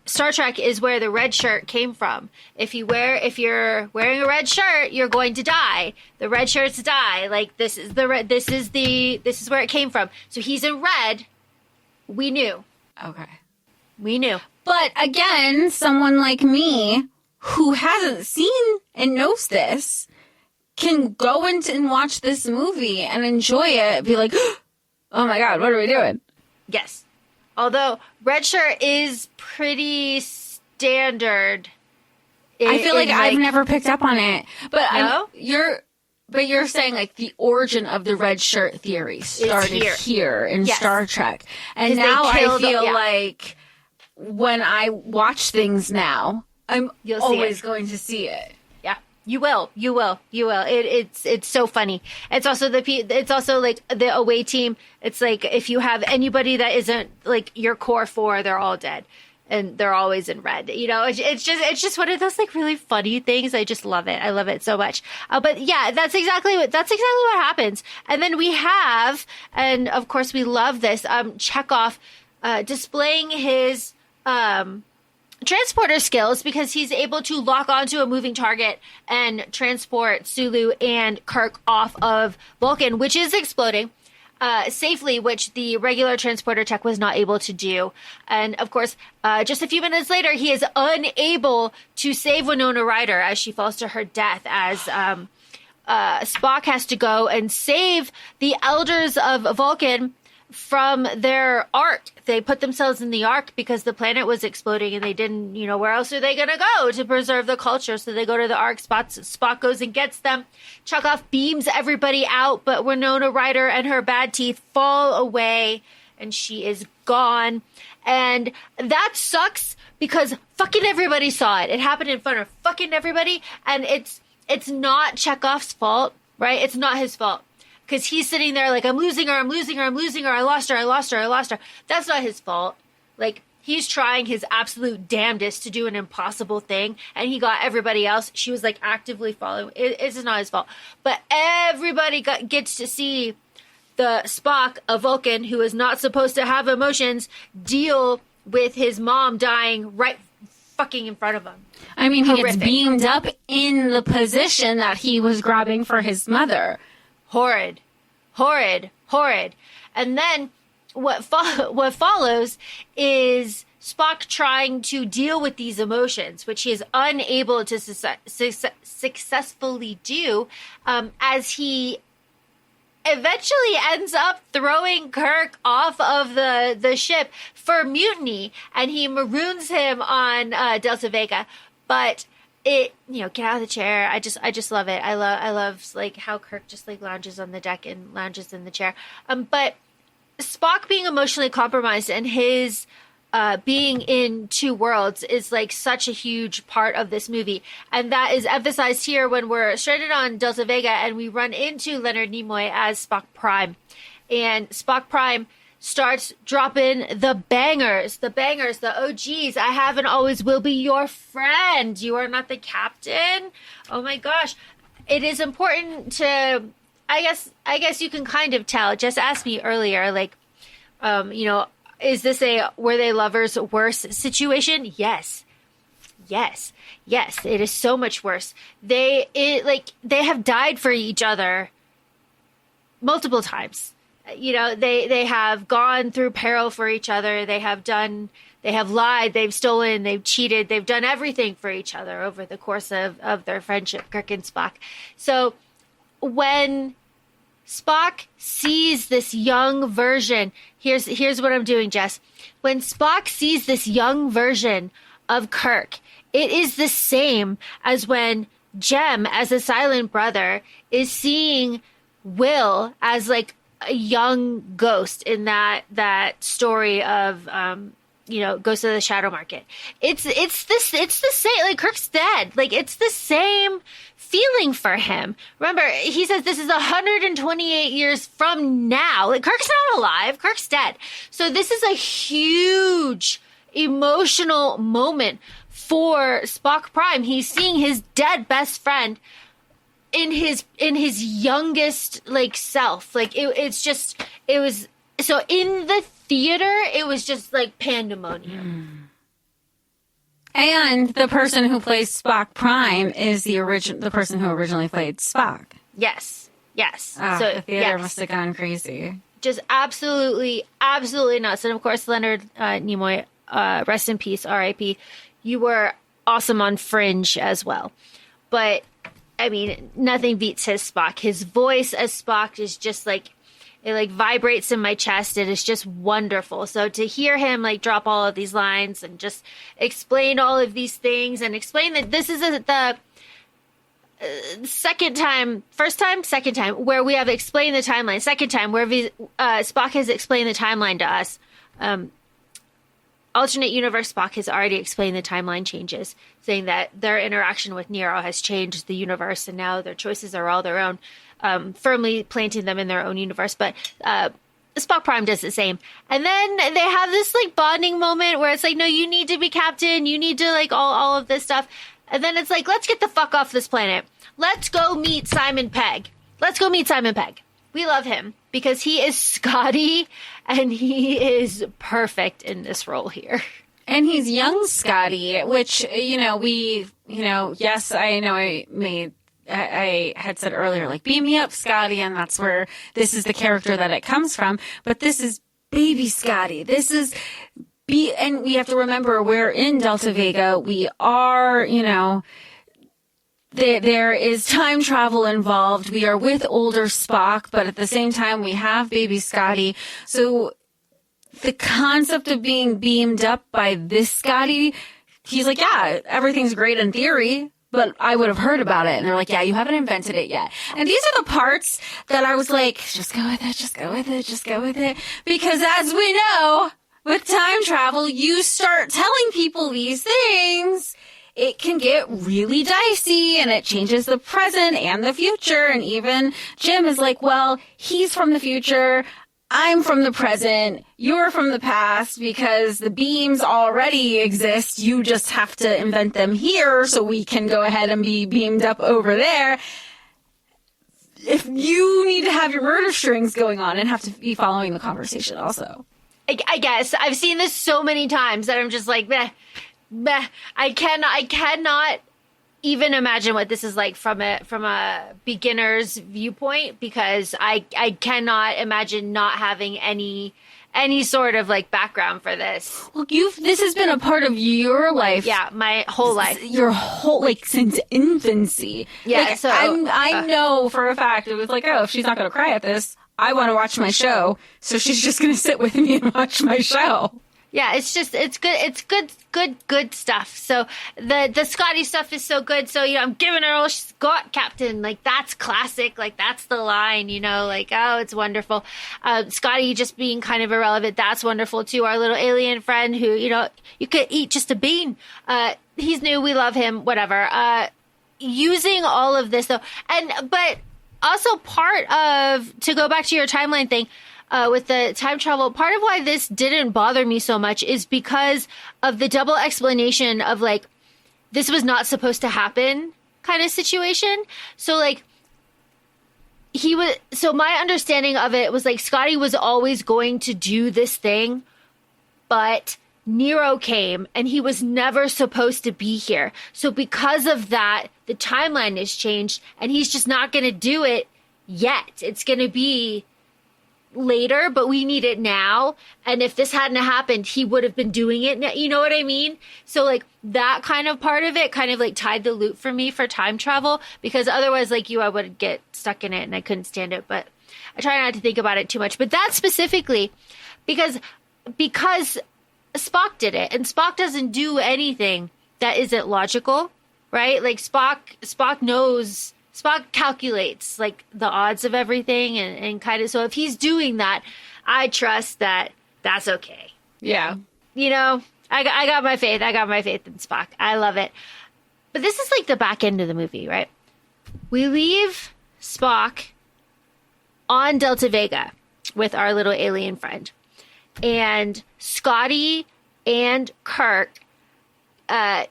Star Trek is where the red shirt came from. If you're wearing a red shirt, you're going to die. The red shirts die. Like, this is where it came from. So he's in red. We knew. Okay. We knew. But again, someone like me who hasn't seen and knows this, can go into and watch this movie and enjoy it, be like, oh my God, what are we doing? Yes. Although red shirt is pretty standard. I feel like I've never picked up on it. But No? you're saying like the origin of the red shirt theory started here in Star Trek. And now I feel like when I watch things now, You'll always going to see it. Yeah, you will. It's so funny. It's also like the away team. It's like if you have anybody that isn't like your core four, they're all dead. And they're always in red. You know, it's just one of those like really funny things. I just love it. I love it so much. But yeah, that's exactly what happens. And then we have, and of course we love this, Chekhov displaying his transporter skills because he's able to lock onto a moving target and transport Sulu and Kirk off of Vulcan, which is exploding. Safely, which the regular transporter tech was not able to do. And of course, just a few minutes later, he is unable to save Winona Ryder as she falls to her death as Spock has to go and save the elders of Vulcan from their ark. They put themselves in the ark because the planet was exploding and they didn't, where else are they going to go to preserve the culture? So they go to the ark. Spock goes and gets them. Chekhov beams everybody out, but Winona Ryder and her bad teeth fall away and she is gone. And that sucks because fucking everybody saw it. It happened in front of fucking everybody. And it's not Chekhov's fault, right? It's not his fault. Because he's sitting there like, I'm losing her. I lost her. That's not his fault. Like, he's trying his absolute damnedest to do an impossible thing. And he got everybody else. She was like actively following. It's not his fault. But everybody gets to see the Spock, a Vulcan, who is not supposed to have emotions, deal with his mom dying right fucking in front of him. I mean, he gets beamed up in the position that he was grabbing for his mother. Horrid. And then what follows is Spock trying to deal with these emotions, which he is unable to successfully do, as he eventually ends up throwing Kirk off of the ship for mutiny, and he maroons him on Delta Vega. But get out of the chair. I just love it. I love like how Kirk just like lounges on the deck and lounges in the chair. But Spock being emotionally compromised and his being in two worlds is like such a huge part of this movie. And that is emphasized here when we're stranded on Delta Vega and we run into Leonard Nimoy as Spock Prime. And Spock Prime starts dropping the bangers, the OGs. I have and always will be your friend. You are not the captain. Oh my gosh. It is important to, I guess you can kind of tell. Just asked me earlier, like, is this a were they lovers worse situation? Yes. It is so much worse. They have died for each other multiple times. They have gone through peril for each other. They have lied, they've stolen, they've cheated, they've done everything for each other over the course of their friendship, Kirk and Spock. So when Spock sees this young version, here's what I'm doing, Jess. When Spock sees this young version of Kirk, it is the same as when Jem, as a silent brother, is seeing Will as like a young ghost in that story of Ghost of the Shadow Market. It's the same. Like, Kirk's dead. Like, it's the same feeling for him. Remember, he says this is 128 years from now. Like, Kirk's not alive. Kirk's dead. So this is a huge emotional moment for Spock Prime. He's seeing his dead best friend in his youngest like self. Like, it was so in the theater it was just like pandemonium. And the person who plays Spock Prime is the person who originally played Spock. Yes. So the theater must have gone crazy. Just absolutely nuts. And of course, Leonard Nimoy, rest in peace, R.I.P. You were awesome on Fringe as well. But I mean, nothing beats his Spock. His voice as Spock is just like, it like vibrates in my chest. It is just wonderful. So to hear him like drop all of these lines and just explain all of these things and explain that this is the second time where we have explained the timeline. Second time where Spock has explained the timeline to us. Alternate universe Spock has already explained the timeline changes, saying that their interaction with Nero has changed the universe and now their choices are all their own, firmly planting them in their own universe. But Spock Prime does the same. And then they have this like bonding moment where it's like, no, you need to be captain. You need to like all of this stuff. And then it's like, let's get the fuck off this planet. Let's go meet Simon Pegg. We love him because he is Scotty and he is perfect in this role here. And he's young Scotty, which, yes, I know I had said earlier, like, beam me up, Scotty, and that's where this is the character that it comes from. But this is baby Scotty. And we have to remember we're in Delta Vega. We are, there is time travel involved. We are with older Spock, but at the same time, we have baby Scotty. So the concept of being beamed up by this Scotty, he's like, yeah, everything's great in theory, but I would have heard about it. And they're like, yeah, you haven't invented it yet. And these are the parts that I was like, just go with it. Because as we know, with time travel, you start telling people these things, it can get really dicey and it changes the present and the future. And even Jim is like, well, he's from the future. I'm from the present. You're from the past because the beams already exist. You just have to invent them here so we can go ahead and be beamed up over there. If you need to have your murder strings going on and have to be following the conversation also. I guess I've seen this so many times that I'm just like, meh. I cannot even imagine what this is like from a beginner's viewpoint, because I cannot imagine not having any sort of like background for this. Well, this has been a part of your life. Yeah, my whole life. Your whole, like, since infancy. Yeah, like, so I know for a fact it was like, oh, if she's not going to cry at this, I want to watch my show, so she's just going to sit with me and watch my show. Yeah, it's good stuff. So the Scotty stuff is so good. So, I'm giving her all Scott captain. Like, that's classic. Like, that's the line, like, oh, it's wonderful. Scotty just being kind of irrelevant. That's wonderful too. Our little alien friend who, you could eat just a bean. He's new. We love him, whatever. Using all of this though. But also part of, to go back to your timeline thing, with the time travel, part of why this didn't bother me so much is because of the double explanation of like, this was not supposed to happen kind of situation. So like, my understanding of it was like, Scotty was always going to do this thing, but Nero came and he was never supposed to be here. So because of that, the timeline has changed and he's just not going to do it yet. It's going to be later, but we need it now. And if this hadn't happened, he would have been doing it. You know what I mean? So like that kind of part of it kind of like tied the loop for me for time travel, because otherwise, like I would get stuck in it and I couldn't stand it. But I try not to think about it too much. But that specifically, because Spock did it, and Spock doesn't do anything that isn't logical, right? Like Spock knows. Spock calculates like the odds of everything and kind of, so if he's doing that, I trust that that's okay. Yeah. I got my faith. I got my faith in Spock. I love it. But this is like the back end of the movie, right? We leave Spock on Delta Vega with our little alien friend, and Scotty and Kirk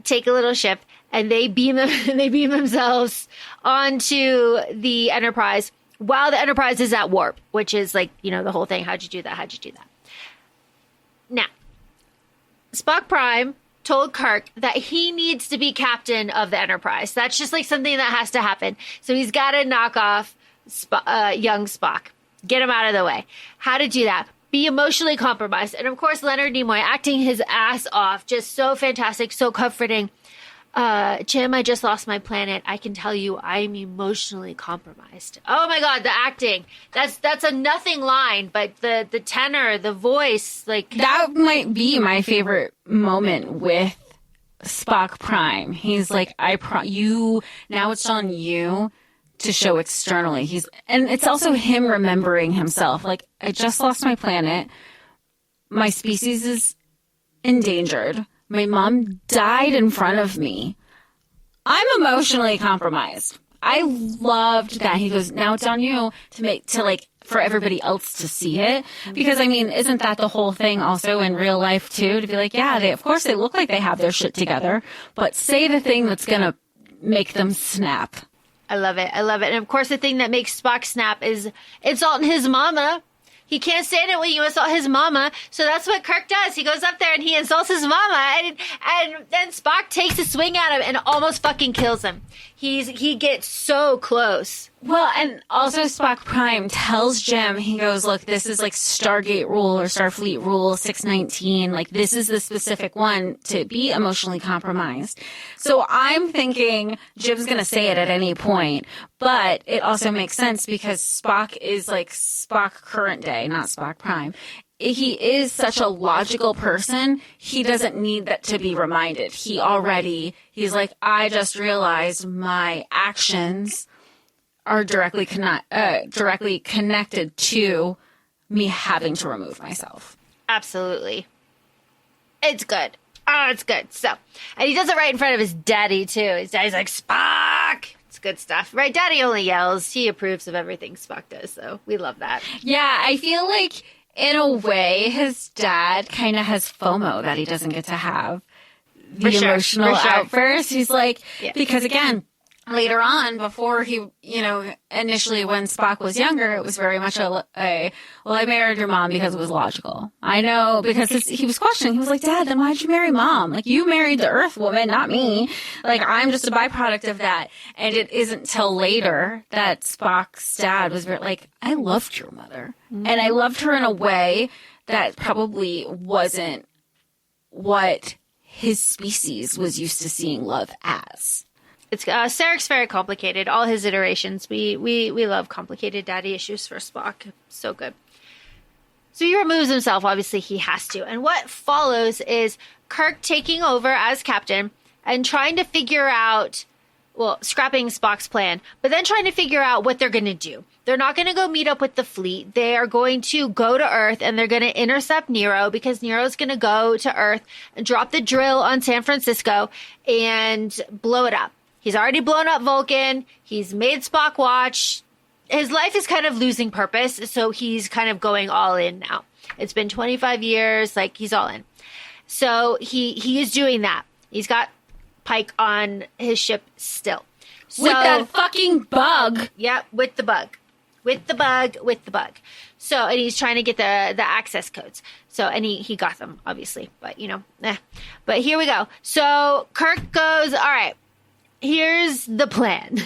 take a little ship and they beam themselves onto the Enterprise while the Enterprise is at warp, which is like, the whole thing. How'd you do that? Now, Spock Prime told Kirk that he needs to be captain of the Enterprise. That's just like something that has to happen. So he's got to knock off young Spock. Get him out of the way. How to do that? Be emotionally compromised. And of course, Leonard Nimoy acting his ass off. Just so fantastic, so comforting. Jim, I just lost my planet. I can tell you I'm emotionally compromised. Oh my God, the acting. That's a nothing line, but the tenor, the voice, like... That might be my favorite moment with Spock Prime. He's like, you, now it's on you to show externally. And it's also him remembering himself. Like, I just lost my planet. My species is endangered. My mom died in front of me. I'm emotionally compromised. I loved that. He goes, now it's on you for everybody else to see it. Because, I mean, isn't that the whole thing also in real life, too? To be like, yeah, of course they look like they have their shit together, but say the thing that's going to make them snap. I love it. And, of course, the thing that makes Spock snap is insulting his mama. He can't stand it when you insult his mama. So that's what Kirk does. He goes up there and he insults his mama. And then Spock takes a swing at him and almost fucking kills him. He gets so close. Well, and also Spock Prime tells Jim, he goes, look, this is like Stargate rule or Starfleet rule 619. Like, this is the specific one to be emotionally compromised. So I'm thinking Jim's going to say it at any point, but it also makes sense because Spock is like Spock current day, not Spock Prime. He is such a logical person. He doesn't need that to be reminded. He's like, I just realized my actions are directly connected to me having to remove myself. Absolutely. It's good. Oh, it's good. So, and he does it right in front of his daddy, too. His daddy's like, Spock! It's good stuff. Right? Daddy only yells. He approves of everything Spock does, so we love that. Yeah, I feel like, in a way, his dad kind of has FOMO that he doesn't get to have the emotional outburst. He's like, because again, later on, before he, initially when Spock was younger, it was very much well, I married your mom because it was logical. I know, because he was questioning. He was like, Dad, then why'd you marry Mom? Like, you married the Earth woman, not me. Like, I'm just a byproduct of that. And it isn't till later that Spock's dad was very like, I loved your mother. Mm-hmm. And I loved her in a way that probably wasn't what his species was used to seeing love as. It's Sarek's very complicated. All his iterations. We love complicated daddy issues for Spock. So good. So he removes himself. Obviously, he has to. And what follows is Kirk taking over as captain and trying to figure out, scrapping Spock's plan, but then trying to figure out what they're going to do. They're not going to go meet up with the fleet. They are going to go to Earth and they're going to intercept Nero because Nero's going to go to Earth and drop the drill on San Francisco and blow it up. He's already blown up Vulcan. He's made Spock watch. His life is kind of losing purpose, so he's kind of going all in now. It's been 25 years, like he's all in. So he is doing that. He's got Pike on his ship still. So, with that fucking bug. Yeah, with the bug. So, and he's trying to get the access codes. So, and he got them, obviously. But, But here we go. So Kirk goes, all right. Here's the plan.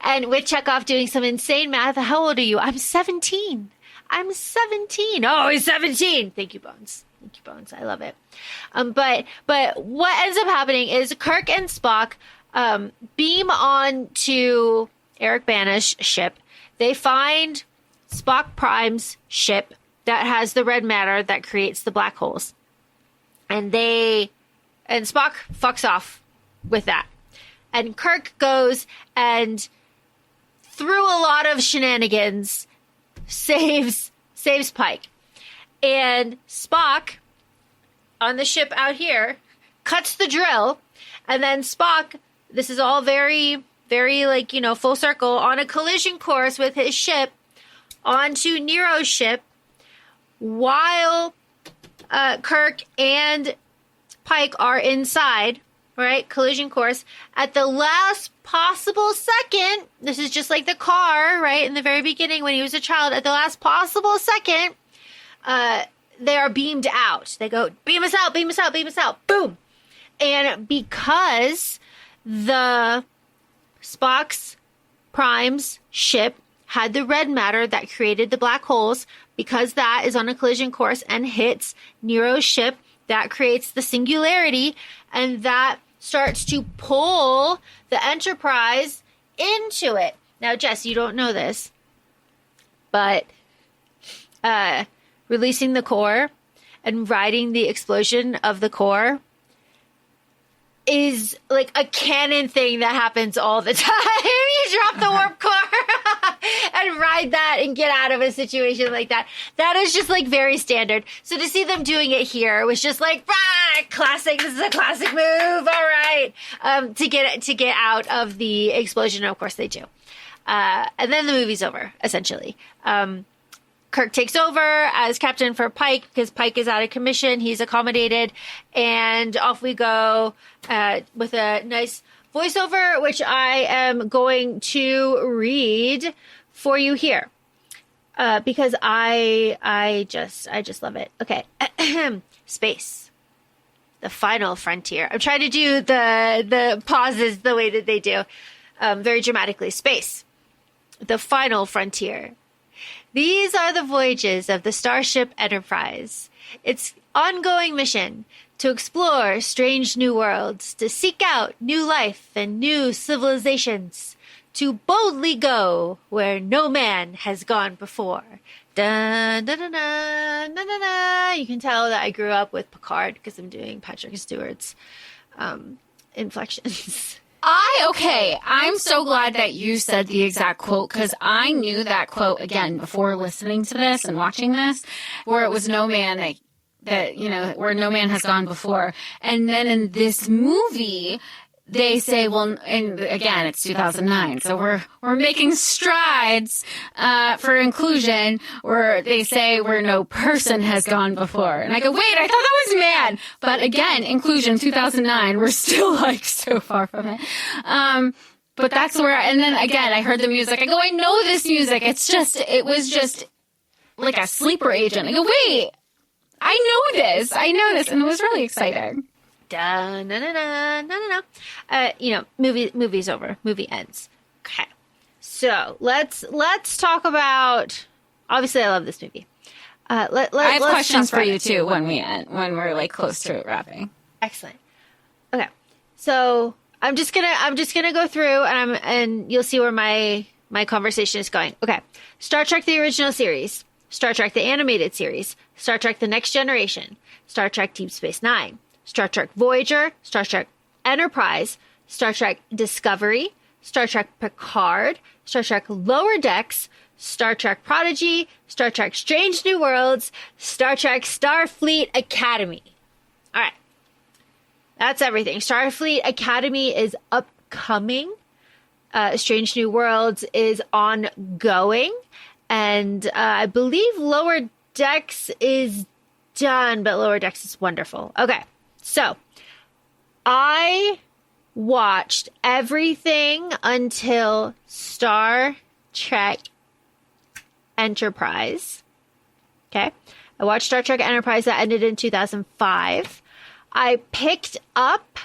And with Chekhov doing some insane math, how old are you? I'm 17. Oh, he's 17. Thank you, Bones. I love it. But what ends up happening is Kirk and Spock beam on to Eric Bana's ship. They find Spock Prime's ship that has the red matter that creates the black holes. And Spock fucks off with that. And Kirk goes and, through a lot of shenanigans, saves Pike. And Spock, on the ship out here, cuts the drill. And then Spock, this is all very, very, full circle, on a collision course with his ship onto Nero's ship, while Kirk and Pike are inside. Right? Collision course. At the last possible second, this is just like the car, right? In the very beginning when he was a child, at the last possible second, they are beamed out. They go, beam us out. Boom. And because the Spock's Prime's ship had the red matter that created the black holes, because that is on a collision course and hits Nero's ship, that creates the singularity, and that starts to pull the Enterprise into it. Now, Jess, you don't know this, but releasing the core and riding the explosion of the core is like a canon thing that happens all the time. You drop the warp core and ride that and get out of a situation like that. That is just like very standard. So to see them doing it here was just like, classic. This is a classic move. All right. To get out of the explosion. And of course they do. And then the movie's over, essentially. Kirk takes over as captain for Pike because Pike is out of commission. He's accommodated. And off we go with a nice voiceover, which I am going to read for you here because I just love it. Okay. Space. The final frontier. I'm trying to do the pauses the way that they do. Very dramatically. Space. The final frontier. These are the voyages of the Starship Enterprise. Its ongoing mission to explore strange new worlds, to seek out new life and new civilizations, to boldly go where no man has gone before. Dun, dun, dun, dun, dun, dun, dun. You can tell that I grew up with Picard because I'm doing Patrick Stewart's inflections. I'm so glad that you said the exact quote because I knew that quote again before listening to this and watching this, where it was no man that where no man has gone before. And then in this movie, they say, well, and again, it's 2009, so we're making strides for inclusion, where they say where no person has gone before. And I go, wait, I thought that was man. But again, inclusion, 2009, we're still like so far from it. But that's where, and then again, I heard the music. I go, I know this music. It was just like a sleeper agent. I go, wait, I know this. And it was really exciting. Movie's over. Movie ends. Okay. So let's talk about, obviously I love this movie. I have questions for you too when we're like close to wrapping. Excellent. Okay. So I'm just gonna go through and you'll see where my conversation is going. Okay. Star Trek the original series, Star Trek the animated series, Star Trek the Next Generation, Star Trek Deep Space Nine, Star Trek Voyager, Star Trek Enterprise, Star Trek Discovery, Star Trek Picard, Star Trek Lower Decks, Star Trek Prodigy, Star Trek Strange New Worlds, Star Trek Starfleet Academy. All right. That's everything. Starfleet Academy is upcoming. Strange New Worlds is ongoing. And I believe Lower Decks is done, but Lower Decks is wonderful. Okay. So, I watched everything until Star Trek Enterprise. Okay. I watched Star Trek Enterprise that ended in 2005. I picked up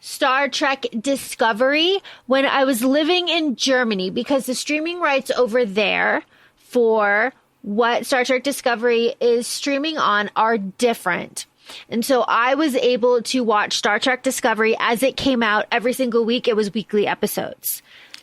Star Trek Discovery when I was living in Germany because the streaming rights over there for what Star Trek Discovery is streaming on are different. And so I was able to watch Star Trek Discovery as it came out every single week. It was weekly episodes.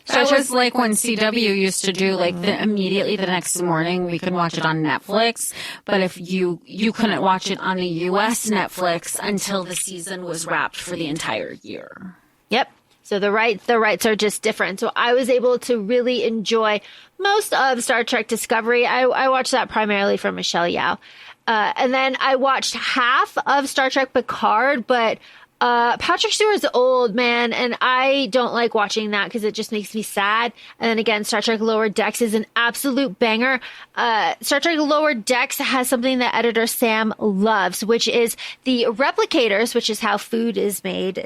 That was like when CW used to do like immediately the next morning we could watch it on Netflix. But if you couldn't watch it on the US Netflix until the season was wrapped for the entire year. Yep. So the rights are just different. So I was able to really enjoy most of Star Trek Discovery. I watched that primarily for Michelle Yeoh. And then I watched half of Star Trek Picard, but Patrick Stewart's old, man, and I don't like watching that because it just makes me sad. And then again, Star Trek Lower Decks is an absolute banger. Star Trek Lower Decks has something that editor Sam loves, which is the replicators, which is how food is made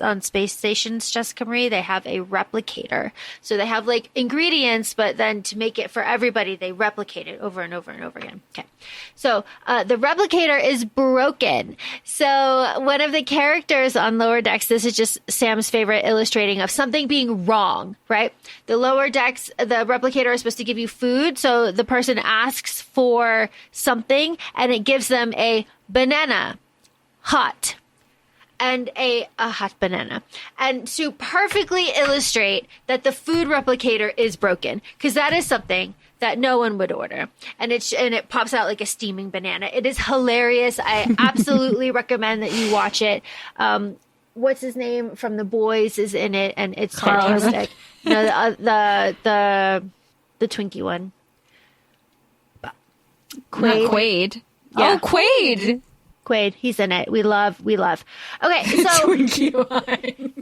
on space stations, Jessica Marie. They have a replicator. So they have like ingredients, but then to make it for everybody, they replicate it over and over and over again. Okay. So the replicator is broken. So one of the characters on Lower Decks, this is just Sam's favorite illustrating of something being wrong, right? The Lower Decks, the replicator is supposed to give you food. So the person asks for something and it gives them a banana, hot. and a hot banana. And to perfectly illustrate that the food replicator is broken, because that is something that no one would order. And it pops out like a steaming banana. It is hilarious. I absolutely recommend that you watch it. What's his name from The Boys is in it, and it's fantastic. No, the Twinkie one. Quaid. Not Quaid. Yeah. Oh, Quaid. Quaid, he's in it. We love. Okay, so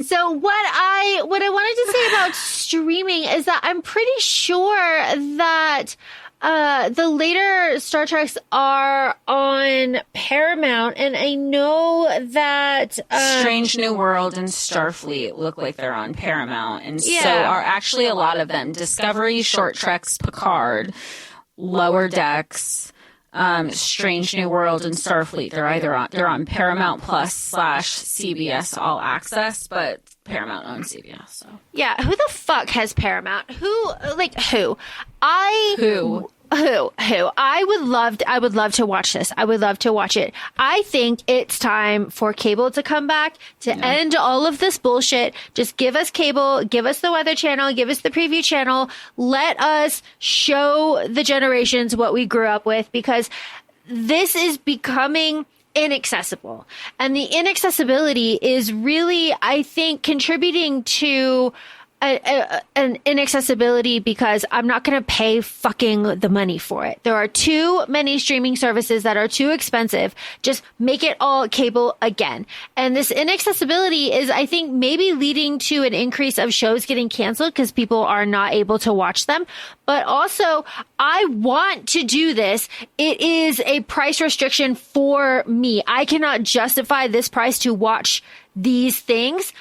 so what I wanted to say about streaming is that I'm pretty sure that the later Star Treks are on Paramount, and I know that Strange New World and Starfleet look like they're on Paramount, and so are actually a lot of them. Discovery, Short Treks, Picard, Lower Decks, Strange New World, and Starfleet. They're on Paramount Plus / CBS All Access, but Paramount owns CBS. So yeah, who the fuck has Paramount? Who? I would love to watch this. I would love to watch it. I think it's time for cable to come back to end all of this bullshit. Just give us cable, give us the Weather Channel, give us the Preview Channel. Let us show the generations what we grew up with, because this is becoming inaccessible. And the inaccessibility is really, I think, contributing to an inaccessibility, because I'm not going to pay fucking the money for it. There are too many streaming services that are too expensive. Just make it all cable again. And this inaccessibility is, I think, maybe leading to an increase of shows getting canceled because people are not able to watch them. But also, I want to do this. It is a price restriction for me. I cannot justify this price to watch these things,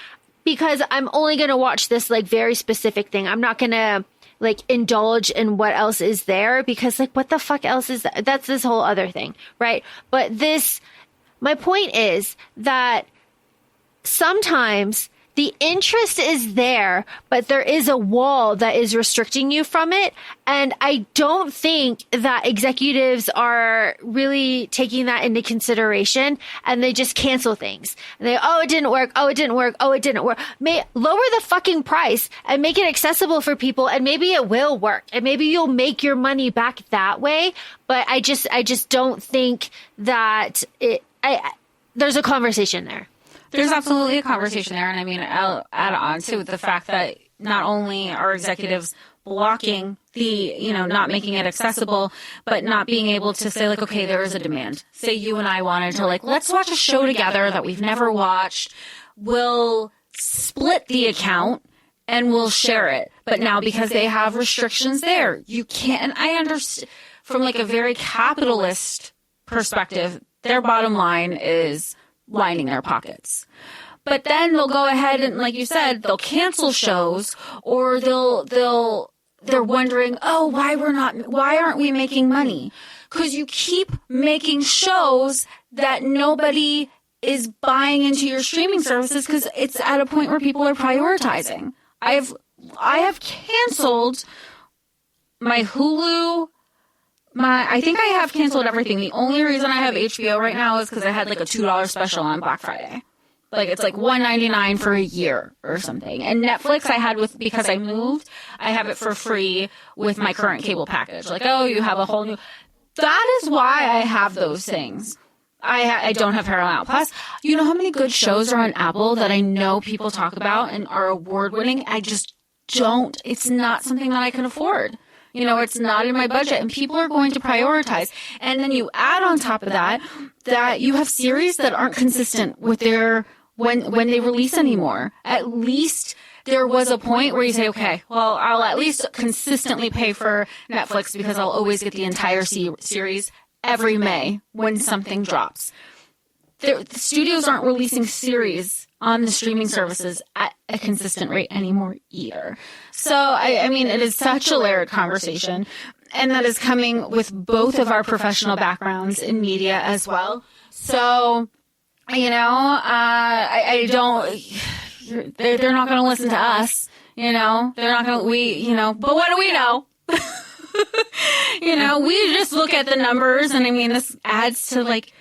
because I'm only going to watch this like very specific thing. I'm not going to like indulge in what else is there, because like what the fuck else is that? That's this whole other thing, right? But my point is that sometimes the interest is there, but there is a wall that is restricting you from it. And I don't think that executives are really taking that into consideration, and they just cancel things. And it didn't work. Oh, it didn't work. Oh, it didn't work. Lower the fucking price and make it accessible for people, and maybe it will work. And maybe you'll make your money back that way. But I just don't think that there's a conversation there. There's absolutely a conversation there. And I mean, I'll add on to the fact that not only are executives blocking not making it accessible, but not being able to say like, okay, there is a demand. Say you and I wanted to like, let's watch a show together that we've never watched. We'll split the account and we'll share it. But now because they have restrictions there, you can't. And I understand from like a very capitalist perspective, their bottom line is lining their pockets. But then they'll go ahead and, like you said, they'll cancel shows, or they're wondering, oh, why aren't we making money? Because you keep making shows that nobody is buying into your streaming services, because it's at a point where people are prioritizing. I have canceled my Hulu. I think I have canceled everything. The only reason I have HBO right now is because I had like a $2 special on Black Friday. Like it's like $1.99 for a year or something. And Netflix I had because I moved, I have it for free with my current cable package. Like, oh, you have a whole new. That is why I have those things. I don't have Paramount Plus. You know how many good shows are on Apple that I know people talk about and are award winning? I just don't. It's not something that I can afford. It's not in my budget, and people are going to prioritize. And then you add on top of that you have series that aren't consistent with their when they release anymore. At least there was a point where you say, okay, well, I'll at least consistently pay for Netflix because I'll always get the entire series every May when something drops. The studios aren't releasing series on the streaming services at a consistent rate anymore either. So, I mean, it is such a layered conversation, and that is coming with both of our professional backgrounds in media as well. So, I don't, they're not going to listen to us, they're not going to, but what do we know? We just look at the numbers, and I mean, this adds to like,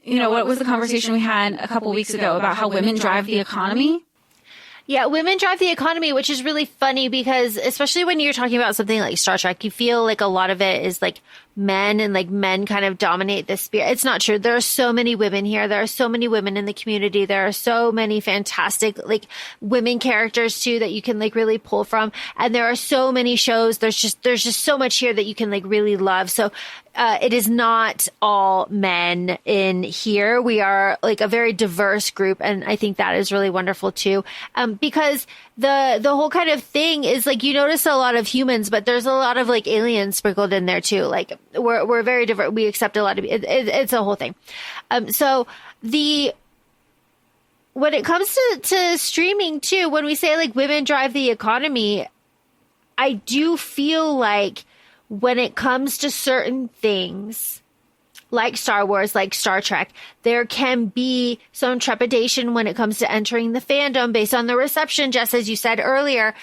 what was the conversation we had a couple weeks ago about how women drive the economy? Yeah, women drive the economy, which is really funny because especially when you're talking about something like Star Trek, you feel like a lot of it is like men and like men kind of dominate the sphere. It's not true. There are so many women here. There are so many women in the community. There are so many fantastic like women characters too that you can like really pull from. And there are so many shows. There's just so much here that you can like really love. So it is not all men in here. We are like a very diverse group. And I think that is really wonderful too. Because the whole kind of thing is like, you notice a lot of humans, but there's a lot of like aliens sprinkled in there too. Like we're very different. We accept a lot of it's a whole thing. So when it comes to streaming too, when we say like women drive the economy, I do feel like when it comes to certain things like Star Wars, like Star Trek, there can be some trepidation when it comes to entering the fandom based on the reception, just as you said earlier,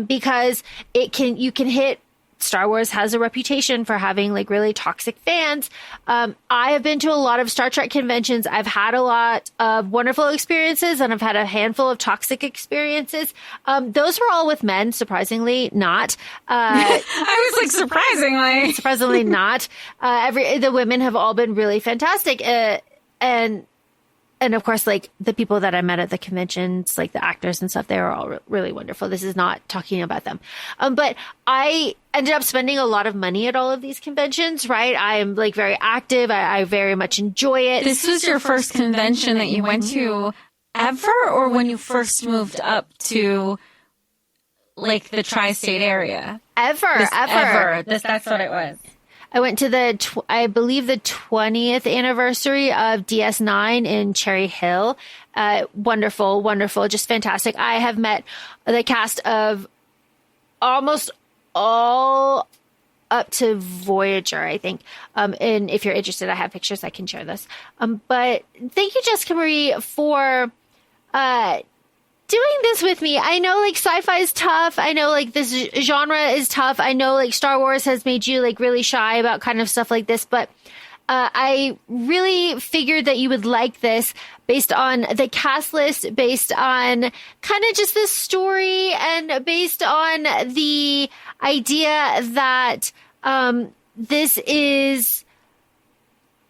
because you can hit. Star Wars has a reputation for having like really toxic fans. I have been to a lot of Star Trek conventions. I've had a lot of wonderful experiences and I've had a handful of toxic experiences. Those were all with men, surprisingly not. I was like, surprisingly not. The women have all been really fantastic. And of course, like the people that I met at the conventions, like the actors and stuff, they were all really wonderful. This is not talking about them. But I ended up spending a lot of money at all of these conventions, right? I am like very active. I very much enjoy it. This was your first convention that you went to ever, or when you first moved up to like the tri-state area? Ever. That's what it was. I went to I believe the 20th anniversary of DS9 in Cherry Hill. Wonderful, wonderful, just fantastic. I have met the cast of almost all up to Voyager, I think. And if you're interested, I have pictures. I can share this. But thank you, Jessica Marie, for doing this with me. I know like sci-fi is tough. I know like this genre is tough. I know like Star Wars has made you like really shy about kind of stuff like this, but I really figured that you would like this based on the cast list, based on kind of just the story, and based on the idea that this is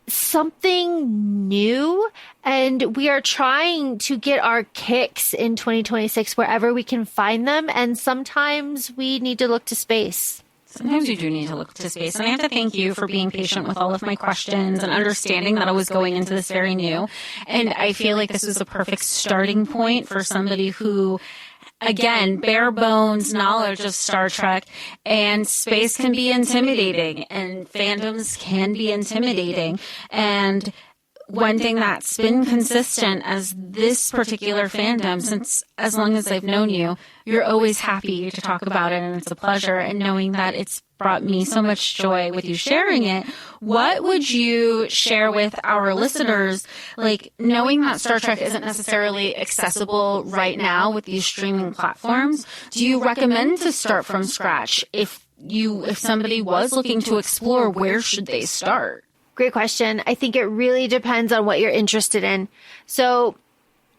something new, and we are trying to get our kicks in 2026 wherever we can find them, and sometimes we need to look to space. Sometimes you do need to look to space. And I have to thank you for being patient with all of my questions and understanding that I was going into this very new. And I feel like this was a perfect starting point for somebody who, again, bare bones knowledge of Star Trek, and space can be intimidating and fandoms can be intimidating. And one thing that's been consistent as this particular fandom, since as long as I've known you, you're always happy to talk about it, and it's a pleasure. And knowing that it's brought me so much joy with you sharing it, what would you share with our listeners, like knowing that Star Trek isn't necessarily accessible right now with these streaming platforms? Do you recommend to start from scratch? If somebody was looking to explore, where should they start? Great question. I think it really depends on what you're interested in. So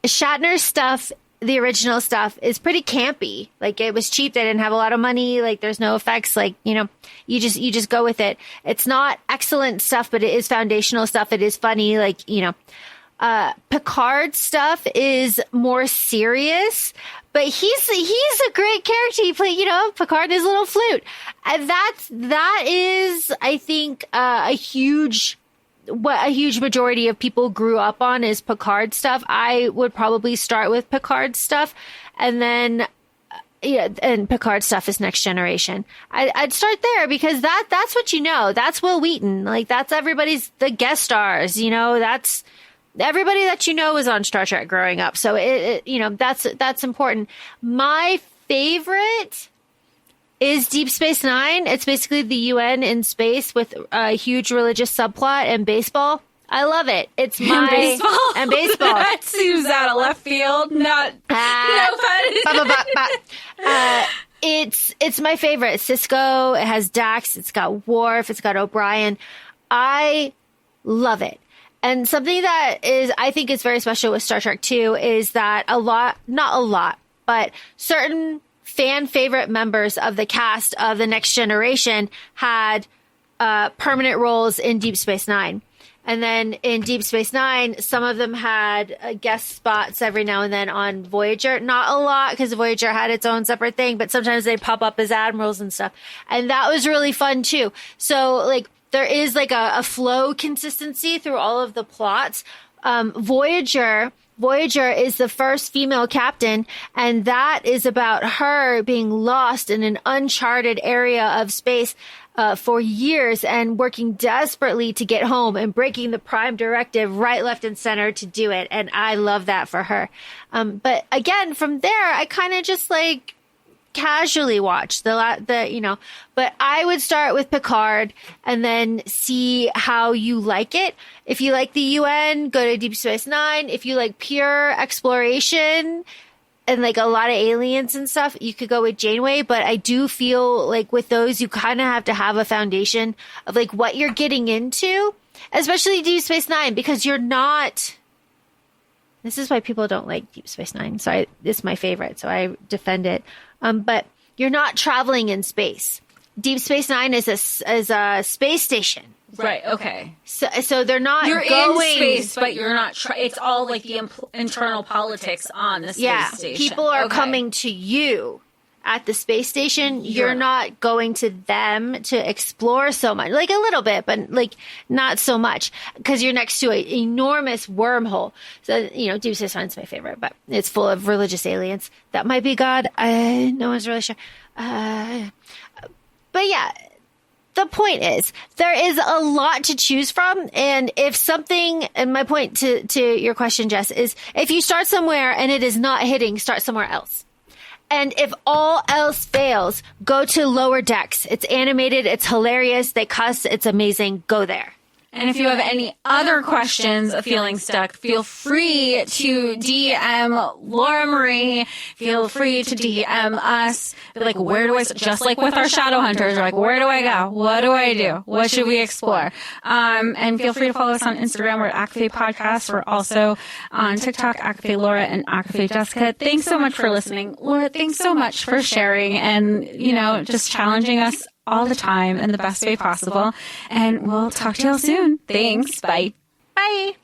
Shatner's stuff, the original stuff, is pretty campy. Like, it was cheap. They didn't have a lot of money. Like, there's no effects. Like, you just go with it. It's not excellent stuff, but it is foundational stuff. It is funny. Like, Picard's stuff is more serious, but he's a great character. He played, Picard, his little flute. And that is, I think, what a huge majority of people grew up on is Picard stuff. I would probably start with Picard stuff, and then and Picard stuff is Next Generation. I'd start there because that's what that's Will Wheaton. Like, that's the guest stars. That's everybody that was on Star Trek growing up. So that's important. My favorite is Deep Space Nine. It's basically the UN in space with a huge religious subplot and baseball. I love it. It's my and baseball. That seems out of left field. Not It's my favorite. Cisco. It has Dax. It's got Worf. It's got O'Brien. I love it. And something that I think is very special with Star Trek 2 is that not a lot, but certain fan favorite members of the cast of The Next Generation had permanent roles in Deep Space Nine. And then in Deep Space Nine, some of them had guest spots every now and then on Voyager. Not a lot, because Voyager had its own separate thing, but sometimes they'd pop up as admirals and stuff. And that was really fun, too. So, like, there is, like, a flow consistency through all of the plots. Voyager is the first female captain, and that is about her being lost in an uncharted area of space for years and working desperately to get home and breaking the Prime Directive right, left, and center to do it. And I love that for her. But again, from there, I kind of just like casually watch but I would start with Picard and then see how you like it. If you like the UN, go to Deep Space Nine. If you like pure exploration and like a lot of aliens and stuff, you could go with Janeway. But I do feel like with those, you kind of have to have a foundation of like what you're getting into, especially Deep Space Nine, because you're not. This is why people don't like Deep Space Nine. So it's my favorite, so I defend it. But you're not traveling in space. Deep Space Nine is a space station. Right. Okay. So they're not. You're going in space, but you're not. It's all like the internal politics on the space station. People are coming to you at the space station. You're not going to them to explore so much, like a little bit, but like not so much, because you're next to an enormous wormhole. So Deep Space Nine is my favorite, but it's full of religious aliens. That might be God. No one's really sure. But yeah. The point is, there is a lot to choose from. And and my point to your question, Jess, is if you start somewhere and it is not hitting, start somewhere else. And if all else fails, go to Lower Decks. It's animated. It's hilarious. They cuss. It's amazing. Go there. And if you have any other questions of feeling stuck, feel free to DM Laura Marie. Feel free to DM us. Like, where do I, just like with our Shadowhunters, like, where do I go? What do I do? What should we explore? And feel free to follow us on Instagram. We're at ACOFAE Podcast. We're also on TikTok, ACOFAE Laura and ACOFAE Jessica. Thanks so much for listening. Laura, thanks so much for sharing and, just challenging us all the time in the best way possible. And we'll talk to y'all soon. Thanks. Bye. Bye.